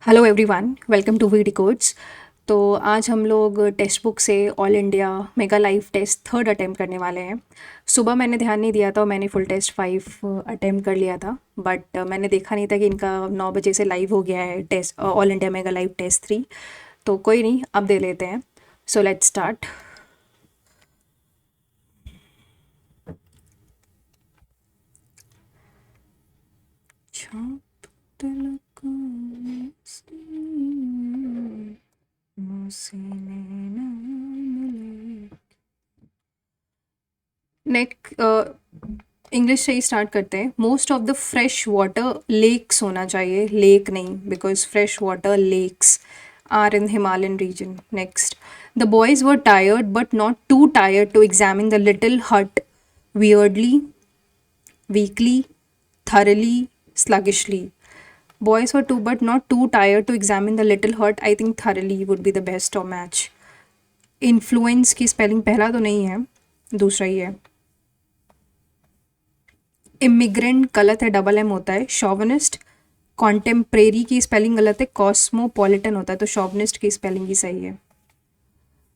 Hello everyone, welcome to VD codes. तो आज हम लोग टेक्स्ट बुक से all India mega live test third attempt करने वाले हैं। सुबह मैंने ध्यान नहीं दिया था, मैंने फुल टेस्ट 5 अटेम्प्ट कर लिया था, बट मैंने देखा नहीं था कि इनका 9 बजे से लाइव हो गया है test, all India mega live test 3। तो कोई नहीं, अब दे लेते हैं। So let's start. छाप तिलक नेक्स्ट इंग्लिश से ही स्टार्ट करते हैं। Most of the fresh water lakes होना चाहिए, लेक नहीं, because fresh water lakes are in Himalayan region. Next, the boys were tired but not too tired to examine the little hut weirdly, weakly, thoroughly, sluggishly. Boys were too, but not too tired to examine the little hut. I think thoroughly would be the best or match. Influence की spelling पहला तो नहीं है, दूसरा ही है। Immigrant गलत है, double M होता है। Chauvinist, contemporary की spelling गलत है, cosmopolitan होता है, तो chauvinist की spelling ही सही है।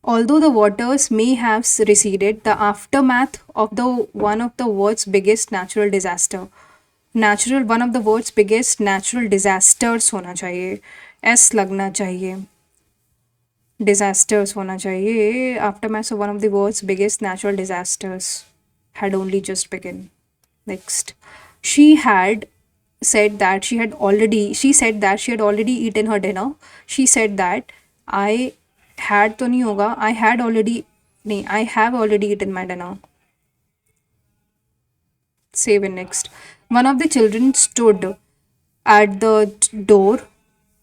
Although the waters may have receded, the aftermath of the one of the world's biggest natural disaster. Natural, one of the world's biggest natural disasters होना चाहिए, एस लगना चाहिए, disasters होना चाहिए। Aftermath of one of the world's biggest natural disasters had only just begun. Next, she had said that she had already eaten her dinner. She said that I had तो नहीं होगा, I had already, नहीं, I have already eaten my dinner. Save in next. One of the children stood at the door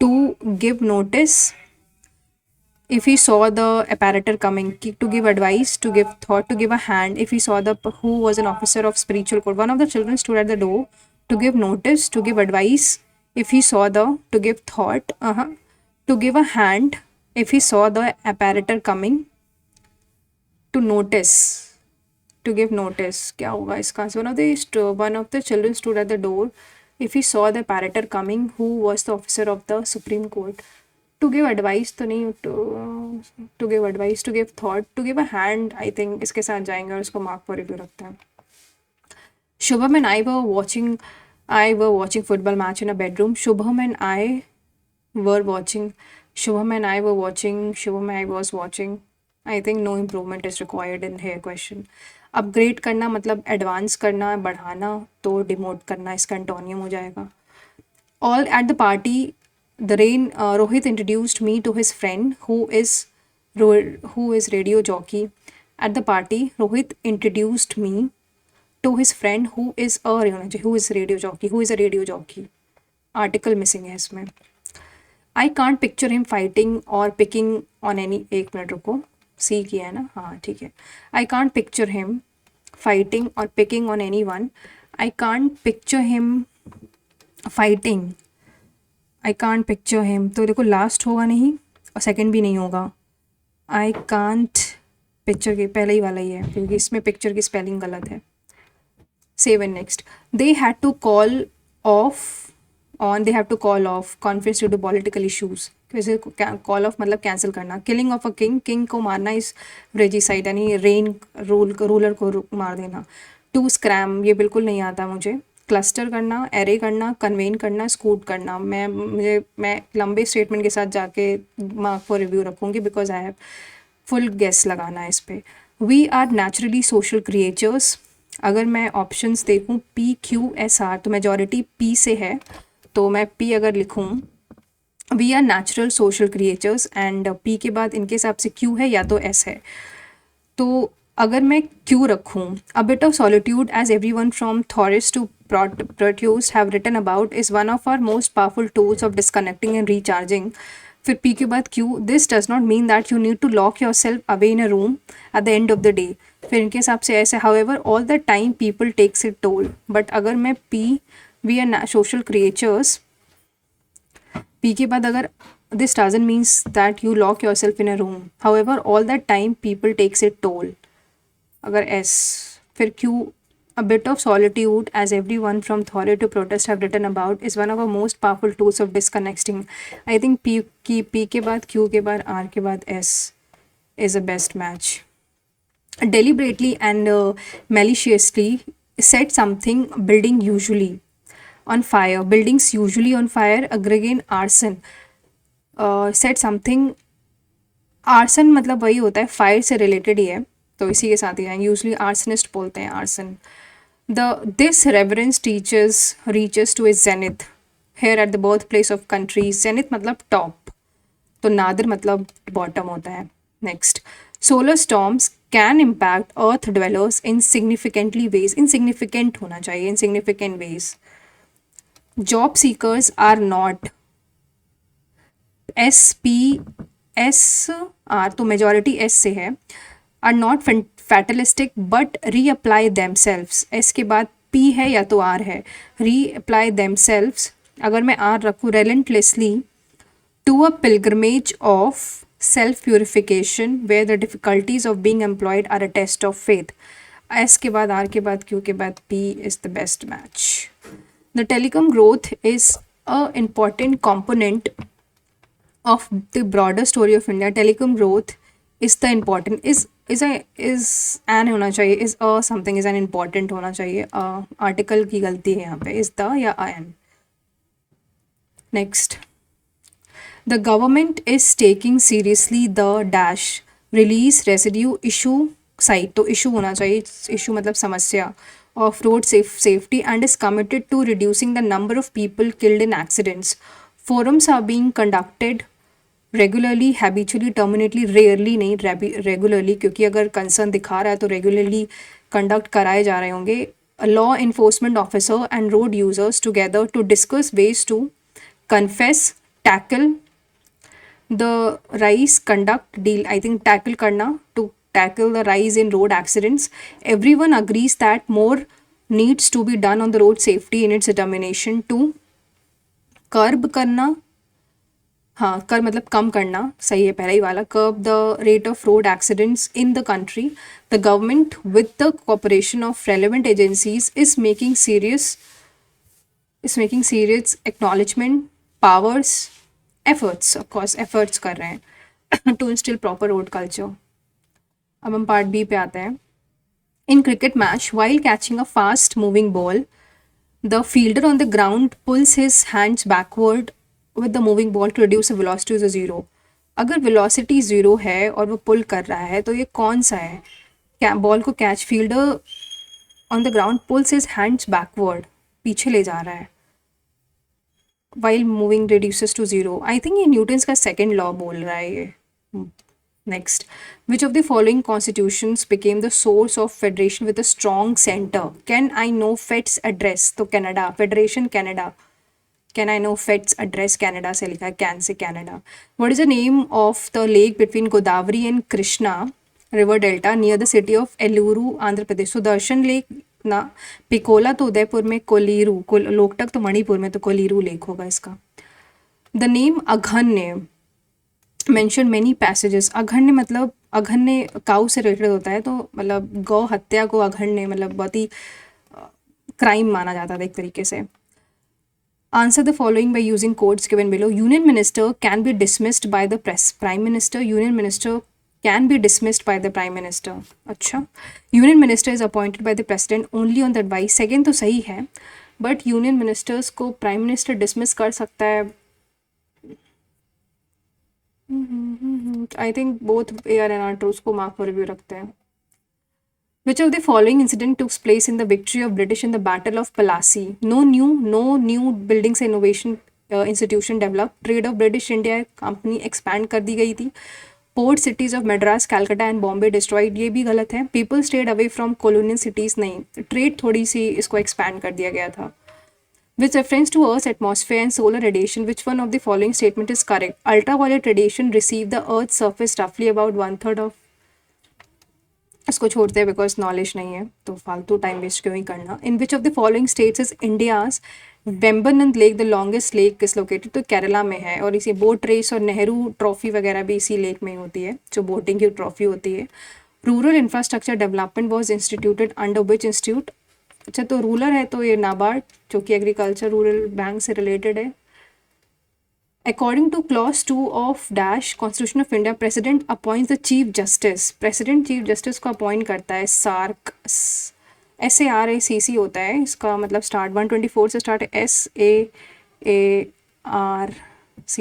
to give notice if he saw the apparator coming, to give advice, to give thought, to give a hand if he saw the who was an officer of spiritual code. One of the children stood at the door to give notice, to give advice if he saw the, to give thought, to give a hand if he saw the apparator coming, to notice, to give notice. क्या होगा इसका? One of the children stood at the door if he saw the apparator coming who was the officer of the Supreme Court. To give advice तो नहीं, to give advice, to give thought, to give a hand, I think इसके साथ जाएंगे और इसको mark for review रखते हैं। Shubham and I were watching football match in a bedroom. Shubham and I was watching. I think no improvement is required in here question. Upgrade करना मतलब advance करना, बढ़ाना, तो डिमोट करना इसका एंटोनियम हो जाएगा। All at the party, Rohit introduced me to his friend who is radio jockey. At the party, Rohit introduced me to his friend who is a radio jockey. Article missing है इसमें। I can't picture him fighting or picking on any, एक minute रुको, सी किया है ना, हाँ ठीक है। I can't picture him fighting or picking on anyone. I can't picture him fighting. I can't picture him, तो देखो लास्ट होगा नहीं और सेकंड भी नहीं होगा। I can't picture के पहले ही वाला ही है, क्योंकि इसमें पिक्चर की स्पेलिंग गलत है। Save and next. They had to call off conference due to political issues. वैसे कॉल ऑफ मतलब कैंसिल करना। किलिंग ऑफ अ किंग को मारना इस रेजिसाइड, यानी रूलर को मार देना। टू स्क्रैम, ये बिल्कुल नहीं आता मुझे। क्लस्टर करना, एरे करना, कन्वेन करना, स्कूट करना। मैं लंबे स्टेटमेंट के साथ जाके मार्क फॉर रिव्यू रखूँगी, because I have full guess लगाना है इस पर। We are naturally social creatures. अगर मैं ऑप्शंस देखूँ PQSR, तो मेजॉरिटी P से है, तो मैं P अगर लिखूँ, we are natural social creatures, and P के बाद इनके हिसाब से Q है या तो S है। तो अगर मैं Q रखूँ, a bit of solitude as every one from Thoreau to Proteus have written about is one of our most powerful tools of disconnecting and recharging. फिर P के बाद Q, this does not mean that you need to lock yourself away in a room at the end of the day. फिर इनके हिसाब से ऐसे, however all the time people takes it toll. But अगर मैं P, we are social creatures, P के बाद अगर this doesn't means that you lock yourself in a room, however all the time people takes it toll, अगर S, फिर Q A bit of solitude, as everyone from Thore to protest have written about, is one of our most powerful tools of disconnecting. I think P के बाद Q के बाद R के बाद S is a best match. Deliberately and maliciously set something building usually on fire. Buildings usually on fire. Again, arson. Set something. Arson मतलब वही होता है, फायर से रिलेटेड ही है, तो इसी के साथ ही है. यूजली आर्सनिस्ट बोलते हैं arson. This reverence reaches to its zenith here at the birthplace of countries. Zenith मतलब top, तो नादिर मतलब bottom होता है. Next, solar storms can impact earth dwellers in significantly ways. Insignificant होना चाहिए, insignificant ways. Job seekers are not. SPSR तो majority S से है. Are not fatalistic but reapply themselves. S के बाद P है या तो R है. Reapply themselves, अगर मैं R रखूँ, relentlessly to a pilgrimage of self-purification where the difficulties of being employed are a test of faith. S के बाद R के बाद Q के बाद P is the best match. The telecom growth is a important component of the broader story of India. Telecom growth is the important is an होना चाहिए, is a something is an important होना चाहिए. Article की गलती है यहाँ पे, is the या an. Next, the government is taking seriously the dash release residue issue site, तो issue होना चाहिए, issue मतलब समस्या of road safety and is committed to reducing the number of people killed in accidents. Forums are being conducted regularly, habitually, intermittently, rarely नहीं, regularly, क्योंकि अगर concern दिखा रहा है तो रेगुलरली कंडक्ट कराए जा रहे होंगे. Law enforcement officer and road users together to discuss ways to confess, tackle the rise, conduct deal, I think tackle करना, to tackle the rise in road accidents. Everyone agrees that more needs to be done on the road safety in its determination to curb करना. हाँ, कर मतलब कम करना, सही है पहला ही वाला. Curb the rate of road accidents in the country. The government with the cooperation of relevant agencies is making serious acknowledgement powers efforts, of course efforts कर रहे हैं to instil proper road culture. अब हम पार्ट बी पे आते हैं. In cricket match, while catching a fast moving ball, the fielder on the ground pulls his hands backward with the moving ball to reduce the velocity to zero. अगर velocity zero है और वो पुल कर रहा है तो ये कौन सा है? क्या बॉल को catch, fielder on the ground pulls his hands backward, पीछे ले जा रहा है, while moving reduces to zero. I think ये न्यूटन्स का सेकेंड लॉ बोल रहा है ये. Next, which of the following constitutions became the source of federation with a strong center? Can I know Fed's address? तो Canada, federation Canada. Can I know Fed's address? Canada से लिखा है, can से Canada. What is the name of the lake between Godavari and Krishna river delta near the city of Eluru, Andhra Pradesh? Sudarshan lake ना, पिकोला तो उदयपुर में, कोलीरू, लोकटक तो मणिपुर में, तो कोलीरू लेक होगा इसका. The name अघन्य mention many passages. अघन्य मतलब, अघन्य काऊ से रिलेटेड होता है, तो मतलब गौ हत्या को अघन्य मतलब बहुत ही क्राइम माना जाता था एक तरीके से. Answer the following by using codes given below. Union minister can be dismissed by the prime minister. Union minister can be dismissed by the prime minister. अच्छा, union minister is appointed by the president only on the advice. Second तो सही है, but union ministers को prime minister dismiss कर सकता है. I think both AR and R truths को mark for review रखते हैं. Which of the following incident took place in the victory of British in the Battle of Plassey? No new buildings innovation institution developed. Trade of British India company expand कर दी गई थी. Port cities of Madras, Calcutta and Bombay destroyed, ये भी गलत है. People stayed away from colonial cities, नहीं. Trade थोड़ी सी इसको expand कर दिया गया था. With reference to Earth's atmosphere and solar radiation, which one of the following statement is correct? Ultraviolet radiation receive the Earth's surface roughly about 1/3 of. इसको छोड़ते हैं बिकॉज नॉलेज नहीं है, तो फालतू टाइम वेस्ट क्यों ही करना. In which of the following states is India's Vembanad lake the longest lake is located? तो केरला में है. और इसी बोट रेस और नेहरू ट्रॉफी वगैरह भी इसी लेक में ही होती है, जो बोटिंग की ट्रॉफी होती है. Rural infrastructure development was instituted under which institute? अच्छा, तो रूलर है तो ये नाबार्ड, जो कि एग्रीकल्चर रूरल बैंक से रिलेटेड है। According two clause 2 of dash constitution of India, president appoints the chief justice. President chief justice को अपॉइंट करता है। सार्क, SARACC होता है इसका मतलब। स्टार्ट 124 से स्टार्ट है, SAARC,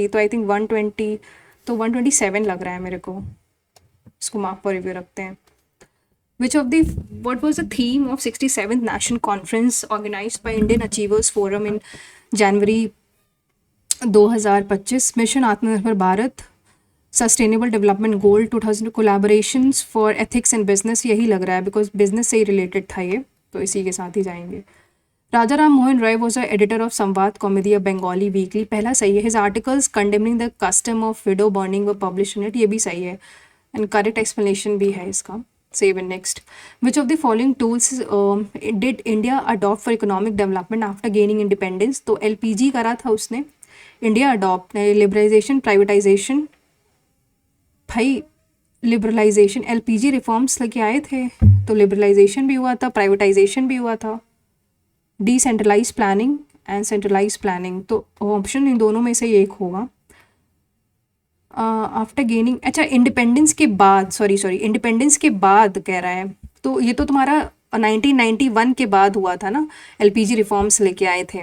तो आई थिंक 120, तो 127 लग रहा है मेरे को। इसको मार्क फॉर रिव्यू रखते हैं। Which of the what was the theme of 67th National Conference organized by Indian Achievers Forum in January 2025? Mission आत्मनिर्भर Bharat, sustainable development goal 2000, collaborations for ethics and business, यही लग रहा है बिकॉज बिजनेस से ही related था ये, तो इसी के साथ ही जाएंगे। Raja Ram Mohan Roy was a editor of Sambad Kaumudi, a Bengali weekly, पहला सही है। His articles condemning the custom of widow burning were publish in it, ये भी सही है एंड करेक्ट एक्सप्लेनेशन भी है इसका। Save and next. Which of the following tools did India adopt for economic development after gaining independence? तो LPG करा था उसने। इंडिया अडॉप्ट, लिबरलाइजेशन, प्राइवेटाइजेशन, भाई लिबरलाइजेशन, LPG रिफॉर्म्स लेके आए थे तो लिबरलाइजेशन भी हुआ था, प्राइवेटाइजेशन भी हुआ था। Decentralise planning and centralise planning, तो ऑप्शन इन दोनों में से एक होगा। आफ्टर गेनिंग, अच्छा इंडिपेंडेंस के बाद, सॉरी इंडिपेंडेंस के बाद कह रहा है, तो ये तो तुम्हारा 1991 के बाद हुआ था ना, LPG रिफॉर्म्स लेके आए थे,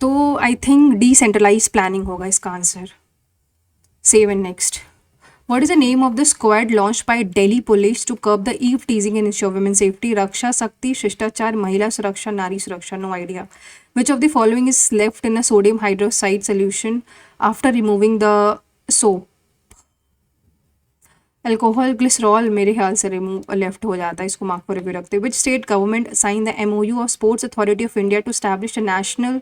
तो आई थिंक डिसेंट्रलाइज प्लानिंग होगा इसका answer. Save and next. What is the name of the squad launched by Delhi police to curb the eve teasing and ensure women's safety? Raksha Sakti, Shishtachaar, Mahila Suraksha, Nari Suraksha. No idea. Which of the following is left in a sodium hydroxide solution after removing the soap? Alcohol, glycerol मेरे ख्याल से left हो जाता है, इसको mark पर review रखते हैं। Which state government sign the MOU of sports authority of India to establish a national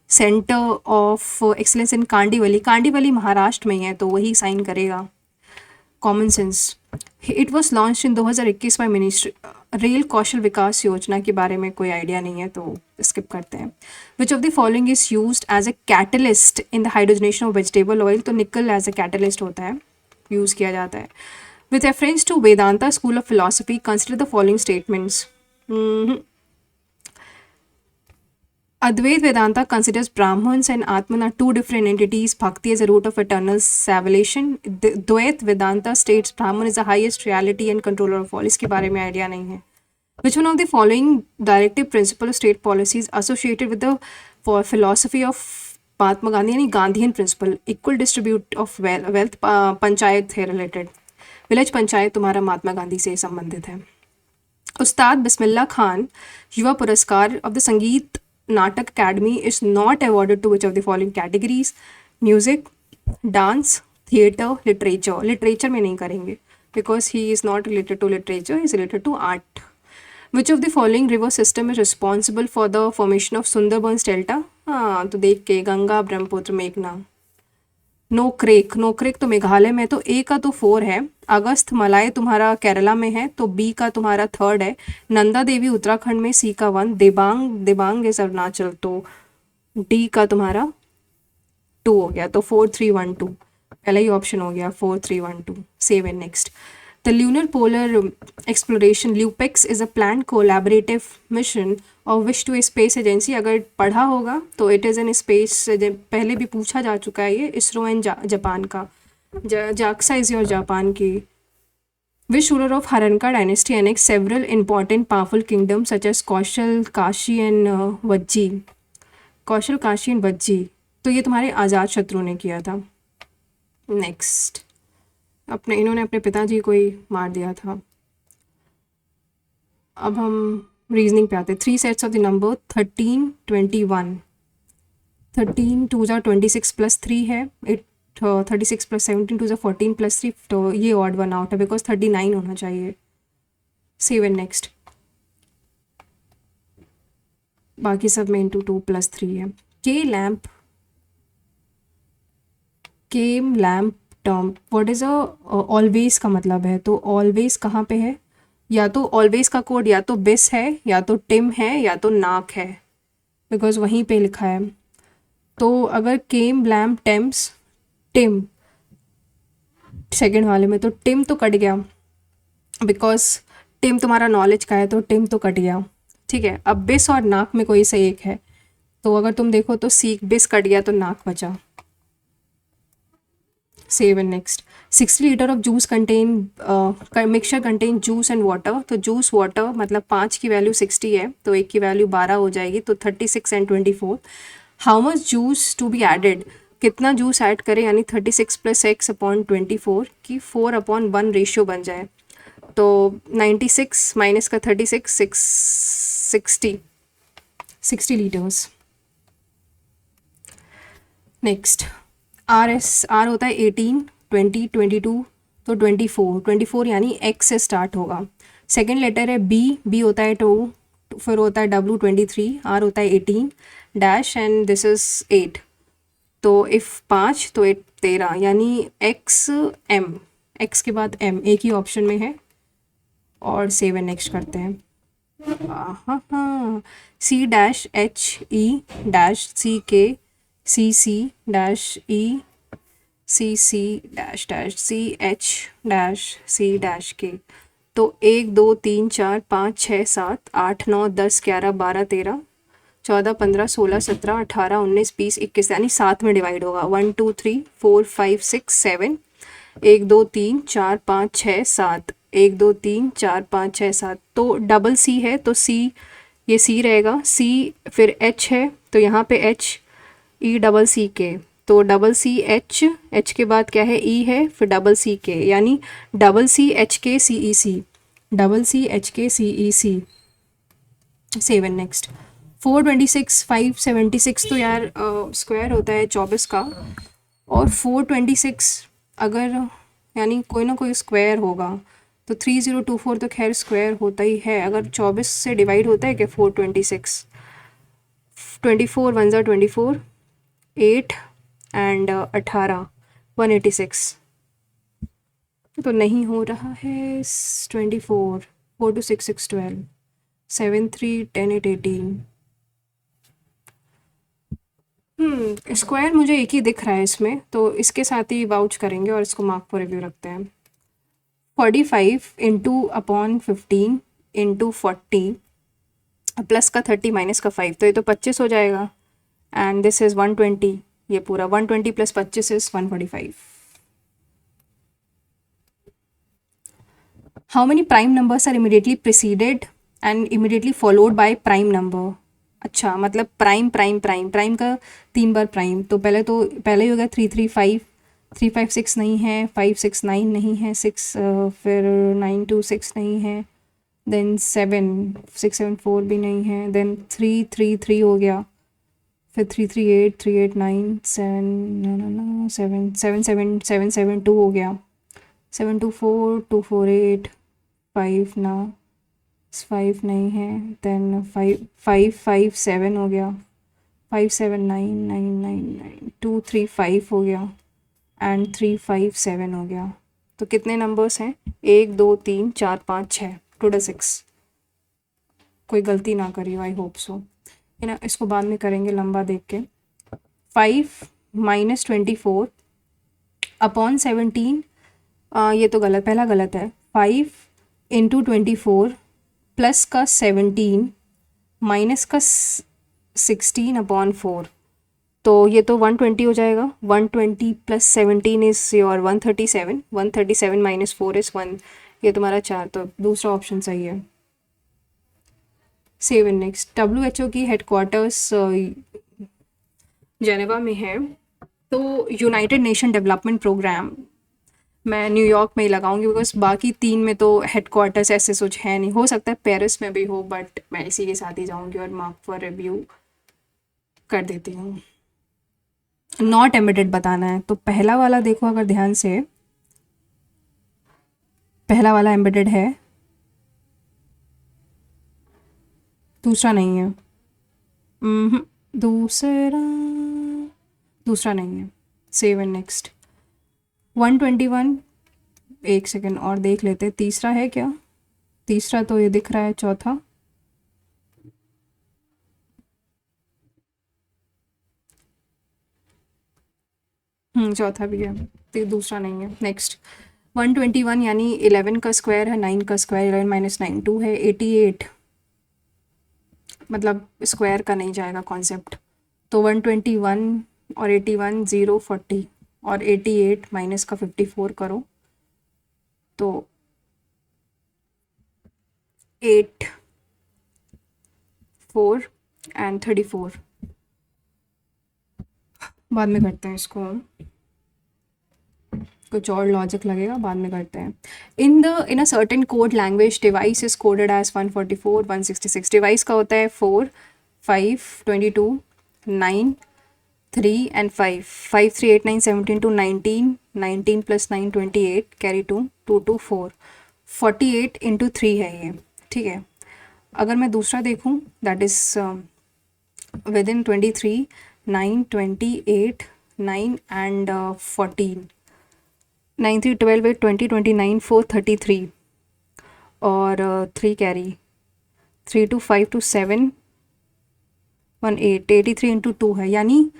centre of excellence in Kandivali? Kandivali Maharashtra में ही है, तो वही साइन करेगा। Common sense. It was launch in 2021 by ministry. Rail Kaushal Vikas Yojana के बारे में कोई आइडिया नहीं है, तो स्किप करते हैं। Which of the following is used as a catalyst in the hydrogenation of vegetable oil? तो निकल एज अ कैटलिस्ट होता है, यूज़ किया जाता है। With reference to Vedanta school of philosophy, consider the following statements. Advait Vedanta considers Brahmans and Atman are two different entities. Bhakti is a root of eternal salvation. Dvait Vedanta states Brahman is the highest reality and controller of all. इसके बारे में idea नहीं है। Which one of the following directive principle of state policies associated with the philosophy of Mahatma Gandhi, यानी Gandhian principle? Equal distribute of wealth, panchayat है related. Village panchayat तुम्हारा महात्मा गांधी से संबंधित है। उस्ताद बिस्मिल्लाह खान युवा पुरस्कार of the Sangeet Natak academy is not awarded to which of the following categories? Music, dance, theatre, literature. Literature में नहीं करेंगे because he is not related to literature, is related to art. Which of the following river system is responsible for the formation of Sundarbans delta? हाँ, तो देख के गंगा, ब्रह्मपुत्र, मेघना। नोक्रेक तो मेघालय में, तो ए का तो 4 है। अगस्त मलाय तुम्हारा केरला में है, तो बी का तुम्हारा 3rd है। नंदा देवी उत्तराखंड में, सी का 1। देबांग इज अरुणाचल, तो डी का तुम्हारा 2 हो गया, तो 4 3 1 2 पहला ही ऑप्शन हो गया, 4 3 1 2। Save and next. The lunar polar exploration LUPEX is a plan collaborative mission of which two space agency. अगर पढ़ा होगा तो इट इज़ एन स्पेस, पहले भी पूछा जा चुका है ये, इसरो एंड जापान का। जाक्सा इज योर जापान की। Which ruler of Haryanka dynasty annex several important powerful kingdom such as Kaushal, Kashi and Vajji? Kaushal, Kashi and Vajji, तो ये तुम्हारे आज़ाद शत्रु ने किया था। नेक्स्ट, इन्होंने अपने पिताजी को ही मार दिया था। अब हम रीजनिंग पे आते हैं। 3 सेट्स ऑफ द नंबर 13 21। 13 2 जा 26 प्लस 3 है, 36 प्लस 17 2 जा 14 प्लस 3, तो ये ऑड वन आउट है बिकॉज 39 होना चाहिए। Save and next. बाकी सब में इंटू 2 प्लस 3 है। केम लैम्प टर्म, व्हाट इज़ ऑलवेज का मतलब है, तो ऑलवेज कहाँ पे है? या तो ऑलवेज का कोड या तो बिस है, या तो टिम है, या तो नाक है, बिकॉज वहीं पे लिखा है। तो अगर केम लैम्प टेम्स टिम सेकंड वाले में, तो टिम तो कट गया बिकॉज टिम तुम्हारा नॉलेज का है, तो टिम तो कट गया। ठीक है। अब बिस और नाक में कोई से एक है, तो अगर तुम देखो तो सीक बिस कट गया तो नाक बचा। Save and next. 60 litre of juice contain mixture contain juice and water. तो जूस वाटर मतलब 5 की वैल्यू 60 है तो एक की वैल्यू 12 हो जाएगी, तो 36 and 24। How much juice to be added, कितना जूस ऐड करें, यानी 36 प्लस एक्स अपॉन 24 की 4/1 रेशियो बन जाए। तो 96 माइनस का 36 60 लीटर्स। नेक्स्ट आर होता है 18, 20, 22, तो 24 यानी एक्स से स्टार्ट होगा। सेकेंड लेटर है बी होता है 2, फिर होता है डब्ल्यू 23, आर होता है 18 डैश एंड दिस इज 8। तो इफ़ 5 तो 8 13 यानी एक्स एम, एक्स के बाद एम एक ही ऑप्शन में है। और सेव एंड नेक्स्ट करते हैं। हाँ हाँ, C dash H E dash C के C C dash E C C dash dash C H dash C dash के। तो 1 2 3 4 5 6 7 8 9 10 11 12 13 14 15 16 17 18 19 20 21 यानी 7 में डिवाइड होगा। 1 2 3 4 5 6 7, 1 2 3 4 5 6 7, 1 2 3 4 5 6 7। तो डबल सी है तो सी, ये सी रहेगा, सी फिर एच है तो यहाँ पे एच ई डबल सी के, तो डबल सी एच, एच के बाद क्या है ई है, फिर डबल सी के यानी डबल सी एच के सी ई सी, डबल सी एच के सी ई सी। Seven next. 426 576 तो यार स्क्वायर होता है 24 का, और 426 अगर यानी कोई ना कोई स्क्वायर होगा तो 3024 तो खैर स्क्वायर होता ही है। अगर 24 से डिवाइड होता है क्या 426, 24 1 ज़ा 24, 8 एंड 18 186, तो नहीं हो रहा है। 24 4 2 6 6 12 7 3 10 8 18। स्क्वायर मुझे एक ही दिख रहा है इसमें, तो इसके साथ ही वाउच करेंगे और इसको मार्क फॉर रिव्यू रखते हैं। 45 इंटू अपॉन 15 इंटू 40 प्लस का 30 माइनस का 5, तो ये तो 25 हो जाएगा। एंड दिस इज़ 120, ये पूरा 120 plus 25 is 145। How many prime numbers are immediately preceded and immediately followed by prime number. अच्छा मतलब प्राइम प्राइम प्राइम प्राइम का 3 बार प्राइम, तो पहले ही हो गया 3 3 5, 3 5 6 नहीं है, 5 6 9 नहीं है, 6 फिर 9 2 6 नहीं है, देन 7 6 7 4 भी नहीं है, देन 3 3 3 हो गया, फिर 3 3 8 3 8 9 7 no 7 7 7 7 7 2 हो गया, 7 2 4 2 4 8 5 ना 5 नहीं है, देन 5 5 5 7 हो गया, 5 7 9 9 9 9 2 3 5 हो गया एंड 3 5 7 हो गया। तो कितने नंबर्स हैं 1 2 3 4 5 6, टोटल 6। कोई गलती ना करियो, आई होप सो है ना। इसको बाद में करेंगे लंबा देख के। 5 माइनस 24 अपॉन 17, ये तो गलत, पहला गलत है। 5 इंटू 24 प्लस का 17 माइनस का 16 अपॉन 4, तो ये तो 120 हो जाएगा। 120 plus 17 is your 137, 137 minus 4 is 1, ये तुम्हारा 4, तो दूसरा ऑप्शन सही है। Save in next. WHO की हेडक्वार्टर्स जेनेवा में है, तो यूनाइटेड नेशन डेवलपमेंट प्रोग्राम मैं न्यूयॉर्क में ही लगाऊंगी, बिकॉज बाकी 3 में तो हेडक्वार्टर्स ऐसे कुछ है नहीं। हो सकता है पेरिस में भी हो, बट मैं इसी के साथ ही जाऊंगी और मार्क फॉर रिव्यू कर देती हूँ। नॉट एम्बेडेड बताना है, तो पहला वाला देखो अगर ध्यान से, पहला वाला एम्बेडेड है, दूसरा नहीं है। दूसरा नहीं है। Save and next. 121, एक सेकेंड और देख लेते, तीसरा है क्या? तीसरा तो ये दिख रहा है, चौथा चौथा भी है, तो दूसरा नहीं है। नेक्स्ट 121 यानी 11 का स्क्वायर है 9 का स्क्वायर, 11 माइनस 9 2 है, 88 मतलब स्क्वायर का नहीं जाएगा कॉन्सेप्ट। तो 121 और 81 0 40 और 88 माइनस का 54 करो तो 8 4 एंड 34। बाद में करते हैं इसको, कुछ और लॉजिक लगेगा, बाद में करते हैं। In a certain code language device is coded as 144 166। Device का होता है 4 5 22 9 3 and 5 5 3 8 9 17 to 19 19 plus 9 28 carry 2 2 2 4 48 into 3 है ये, ठीक है। अगर मैं दूसरा देखूँ that is with in 23 9 28 9 and 14 9 3 12 8 20 29 4 33 और 3 कैरी 3 2 5 2 7 1 8 83 इंटू 2 है, यानी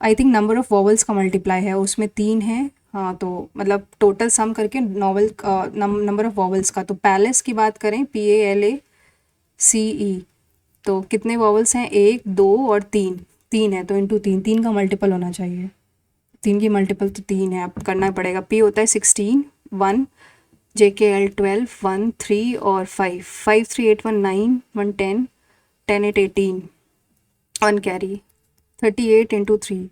I think number of vowels का मल्टीप्लाई है, उसमें 3 है। हाँ तो मतलब टोटल सम करके नंबर ऑफ वॉवल्स का, तो पैलेस की बात करें PALACE, तो कितने वॉवल्स हैं, 1 2 और 3, 3 है तो इंटू 3, 3 का मल्टीपल होना चाहिए, 3 की मल्टीपल तो 3 है, अब करना पड़ेगा। P होता है 16 1 JKL 12 1 3 और 5 5 3 8 1 9 1 10 10 8 18 1 कैरी 38 इंटू 3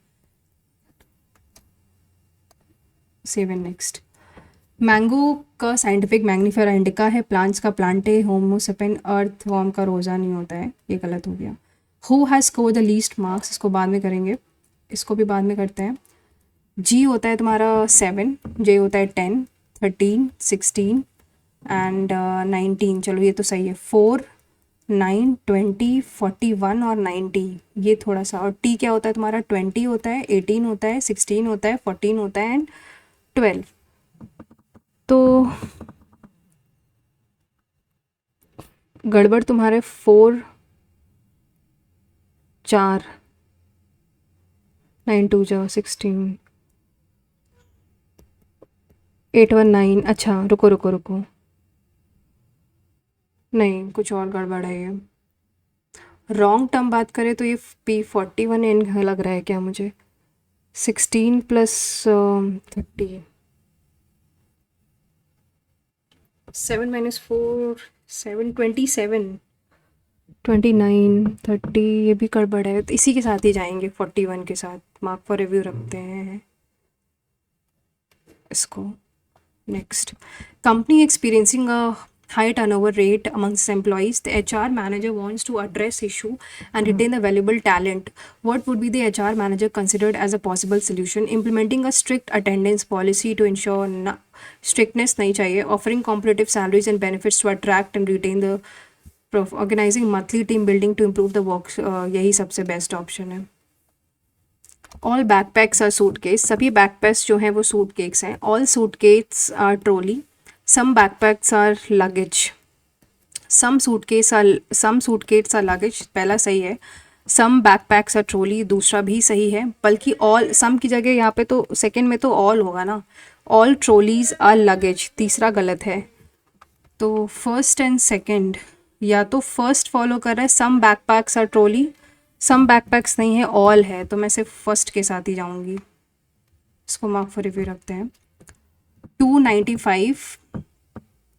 7। नेक्स्ट, मैंगो का साइंटिफिक मैग्नीफायर इंडिका है, प्लांट्स का प्लांटे, होमोसेपियन अर्थ वॉर्म का रोज़ा नहीं होता है, ये गलत हो गया। Who has score the least marks, इसको बाद में करेंगे, इसको भी बाद में करते हैं। जी होता है तुम्हारा 7, जे होता है 10 13 16 एंड 19, चलो ये तो सही है। 4 9 20 41 और 90, ये थोड़ा सा। और टी क्या होता है तुम्हारा, 20 होता है, 18 होता है, 16 होता है, 14 होता है एंड 12। तो गड़बड़ तुम्हारे 4 4 9 2 जा 16 8 1 9, अच्छा रुको रुको रुको, नहीं कुछ और गड़बड़ है ये। रॉन्ग टर्म बात करें तो ये P41 एन लग रहा है क्या मुझे, 16 प्लस 30 7 माइनस 4 7 27 29 30, ये भी गड़बड़ है, तो इसी के साथ ही जाएंगे 41 के साथ, मार्क फॉर रिव्यू रखते हैं इसको। Next, company experiencing a high turnover rate amongst employees, the HR manager wants to address issue and retain the valuable talent. What would be the HR manager considered as a possible solution? Implementing a strict attendance policy to ensure strictness नहीं चाहिए, offering competitive salaries and benefits to attract and retain the organizing monthly team building to improve the work, यही सबसे best option है। All backpacks are suitcase, सभी backpacks जो हैं वो suitcase हैं। All suitcase are trolley, some backpacks are luggage, some suitcase are luggage, पहला सही है। सम बैकपैक्स आर ट्रॉली, दूसरा भी सही है, बल्कि ऑल सम की जगह यहाँ पे तो सेकंड में तो ऑल होगा ना, ऑल ट्रॉलीज आर लगेज, तीसरा गलत है। तो फर्स्ट एंड सेकंड, या तो फर्स्ट फॉलो कर रहा है some backpacks are trolley, some backpacks नहीं है, ऑल है, तो मैं सिर्फ फर्स्ट के साथ ही जाऊंगी। इसको मार्क फॉर रिव्यू रखते हैं। 295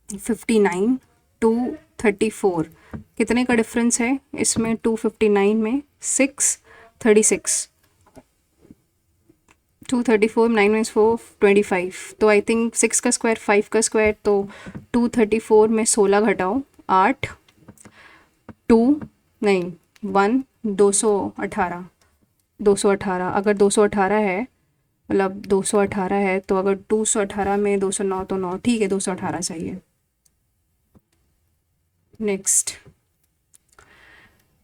59 234, कितने का डिफरेंस है इसमें, 259 में 6 36 234 9 - 4 25, तो आई थिंक 6 का स्क्वायर 5 का स्क्वायर, तो 234 में 16 घटाओ 8 2 नहीं 1 218 218, अगर 218 है मतलब 218 है, तो अगर 218 में 209 तो 9, ठीक है 218 सही है। Next,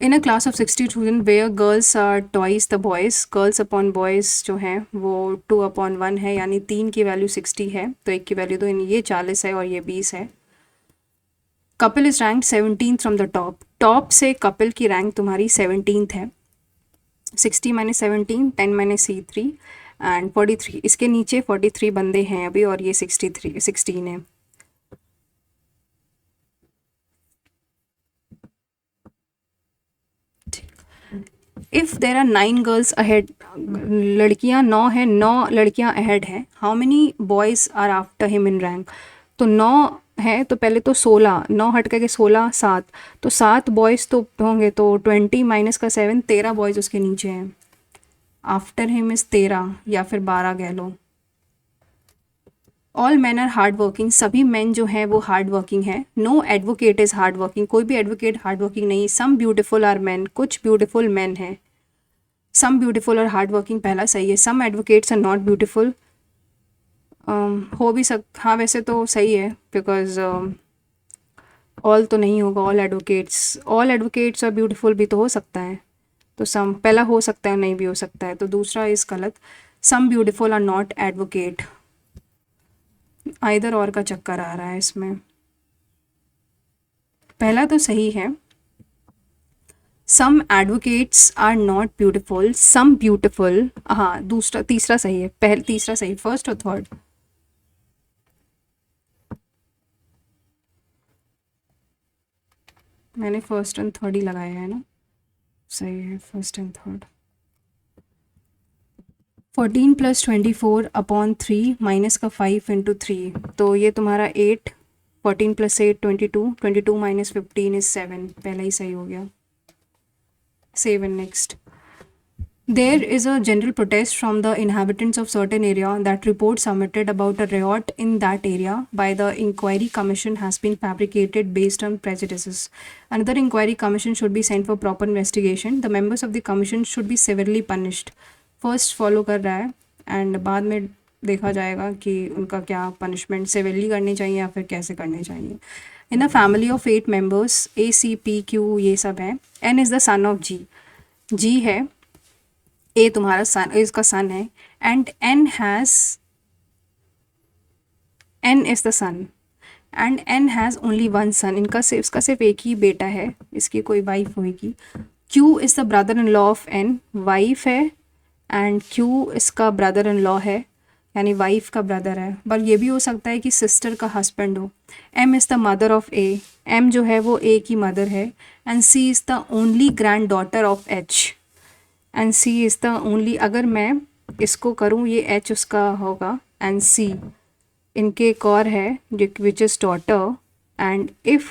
in a class of 60 student where girls are twice the boys, girls upon boys जो हैं वो 2/1 है, यानी 3 की वैल्यू 60 है, तो 1 की वैल्यू तो ये 40 है और ये 20 है। Kapil is rank 17 from the top, top से कपिल की रैंक तुम्हारी 17th है। 60 - 17 10 - C3 एंड 43, इसके नीचे 43 बंदे हैं अभी और ये 16 है। If there are 9 girls ahead, लड़कियां 9 हैं, 9 लड़कियां अहेड हैं, how many boys are after him in rank, तो 9 है तो पहले तो 16, 9 हट करके 16, 7, तो 7 बॉयज़ तो होंगे, तो 20 माइनस का 7, 13 बॉयज़ उसके नीचे हैं। आफ्टर हिम इज़ 13 या फिर 12 कह लो। All man are hard working, सभी मैन जो हैं वो हार्ड वर्किंग है। No advocate is hard working, कोई भी एडवोकेट हार्ड वर्किंग नहीं। सम ब्यूटिफुल आर मैन, कुछ ब्यूटिफुल मैन हैं। सम ब्यूटिफुल और हार्ड वर्किंग पहला सही है। Some advocates are not beautiful, हो भी हाँ वैसे तो सही है, बिकॉज ऑल तो नहीं होगा। ऑल एडवोकेट्स आर ब्यूटिफुल भी तो हो सकता है, तो सम पहला हो सकता है, नहीं भी हो सकता है, तो दूसरा इस गलत। Some beautiful are not advocate, either or का चक्कर आ रहा है इसमें। पहला तो सही है। Some advocates are not beautiful, some beautiful, हाँ दूसरा तीसरा सही है। तीसरा सही, फर्स्ट और थर्ड। मैंने फर्स्ट एंड थर्ड ही लगाया है ना, सही है first and third. 14 + 24 upon 3 minus का 5 × 3, तो ये तुम्हारा 8, 14 + 8 22, 22 - 15 इज 7, पहला ही सही हो गया। 7 next. There is a general protest from the inhabitants of certain area that report submitted about a riot in that area by the inquiry commission has been fabricated based on prejudices. Another inquiry commission should be sent for proper investigation. The members of the commission should be severely punished. First follow कर रहा है and बाद में देखा जाएगा कि उनका क्या punishment severely करनी चाहिए या फिर कैसे करनी चाहिए। In a family of 8 members, A, C, P, Q ये सब है। N is the son of G. G है, ए तुम्हारा सन, इसका सन है, and N is the son and N has only one son, इसका सिर्फ एक ही बेटा है, इसकी कोई वाइफ होगी। Q is the brother in law of N, wife है, एंड क्यू इसका ब्रदर इन लॉ है, यानी वाइफ का ब्रदर है, पर ये भी हो सकता है कि सिस्टर का हस्बैंड हो। M is the mother of A, M जो है वो ए की मदर है, and C is the only granddaughter of H, and C is the only, अगर मैं इसको करूँ ये एच उसका होगा, एंड सी इनके एक और है which is daughter, and if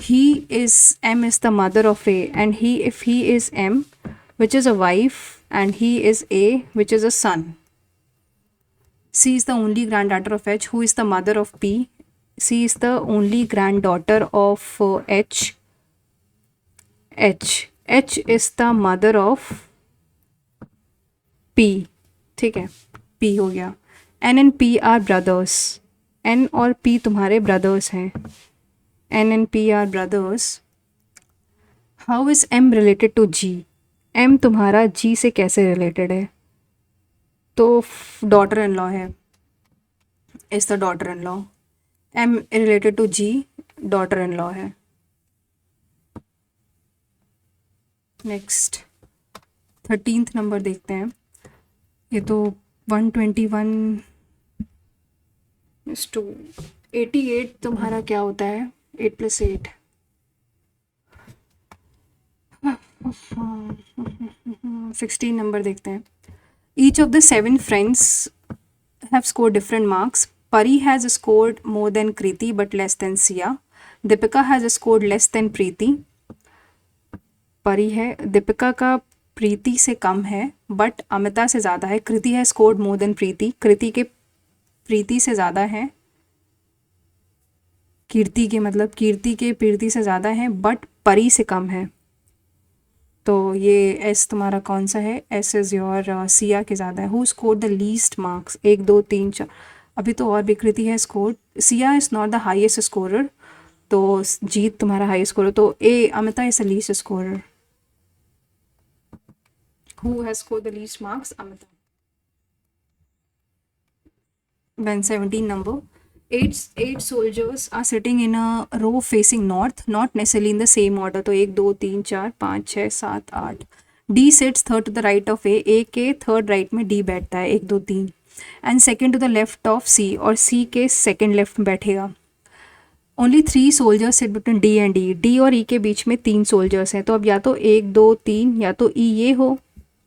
he is M is the mother of A, and he if he is M which is a wife, and he is A which is a son. C is the only granddaughter of H, who is the mother of P, C is the only granddaughter of H, H is the mother of P, ठीक है, P हो गया। N and P are brothers, N और P तुम्हारे brothers हैं, N and P are brothers. How is M related to G, M तुम्हारा G से कैसे रिलेटेड है, तो डॉटर इन लॉ है, is the daughter in law. M related to G, daughter in law है। Next 13th number देखते हैं। ये तो 121 is to 88 तुम्हारा क्या होता है, 8 + 8, 16 नंबर देखते हैं। Each of the 7 friends have scored different marks. Pari has scored more than Kriti but less than Sia. Deepika has scored less than Preeti. परी है, दीपिका का प्रीति से कम है बट अमिता से ज़्यादा है। कृति है स्कोर्ड मोर देन प्रीति, कृति के प्रीति से ज़्यादा है, कीर्ति के मतलब कीर्ति के प्रीति से ज़्यादा है बट परी से कम है। तो ये एस तुम्हारा कौन सा है, एस इज़ योर सिया के ज़्यादा है। Who scored the least marks, 1 2 3 4, अभी तो और भी कृति है scored, Siya is not the highest scorer, तो जीत तुम्हारा हाईएस्ट स्कोरर, तो ए Amita is the least scorer. Who has scored the least marks? Amita. Then 17 number. Eight soldiers are sitting in a row facing north, not necessarily in the same order. तो 1 2 3 4 5 6 7 8. D sits third to the right of A. A के third right में D बैठता है, 1 2 3. And second to the left of C, और C के second left में बैठेगा. Only 3 soldiers sit between D and E, D और ई के बीच में 3 सोल्जर्स हैं, तो अब या तो 1 2 3, या तो ई ये हो,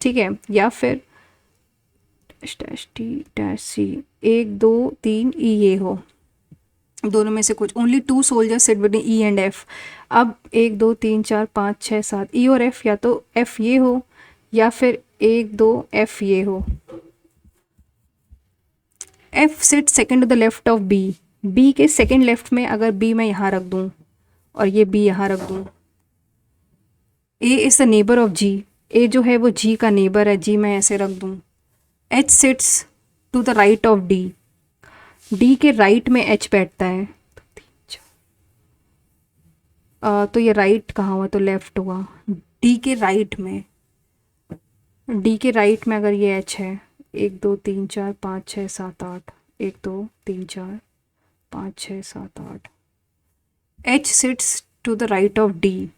ठीक है, या फिर डैश टी डैश सी, 1 2 3 ई ये हो, दोनों में से कुछ। Only 2 soldiers sit between E and F. अब 1 2 3 4 5 6 7, ई और एफ, या तो एफ ये हो या फिर 1 2 एफ ये हो। F sit second to the left of B, B के सेकेंड लेफ्ट में अगर बी मैं यहाँ रख दूँ और ये बी यहाँ रख दूँ। A is the neighbour of G, A जो है वो जी का नेबर है, जी मैं ऐसे रख दूँ। H sits to the right of D, D के राइट में एच बैठता है, तो ये राइट कहाँ हुआ, तो लेफ्ट हुआ। डी के राइट में, डी के राइट में अगर ये एच है, 1 2 3 4 5 6 7 8, 1 2 3 4 5 6 7 8, H sits to the right of D.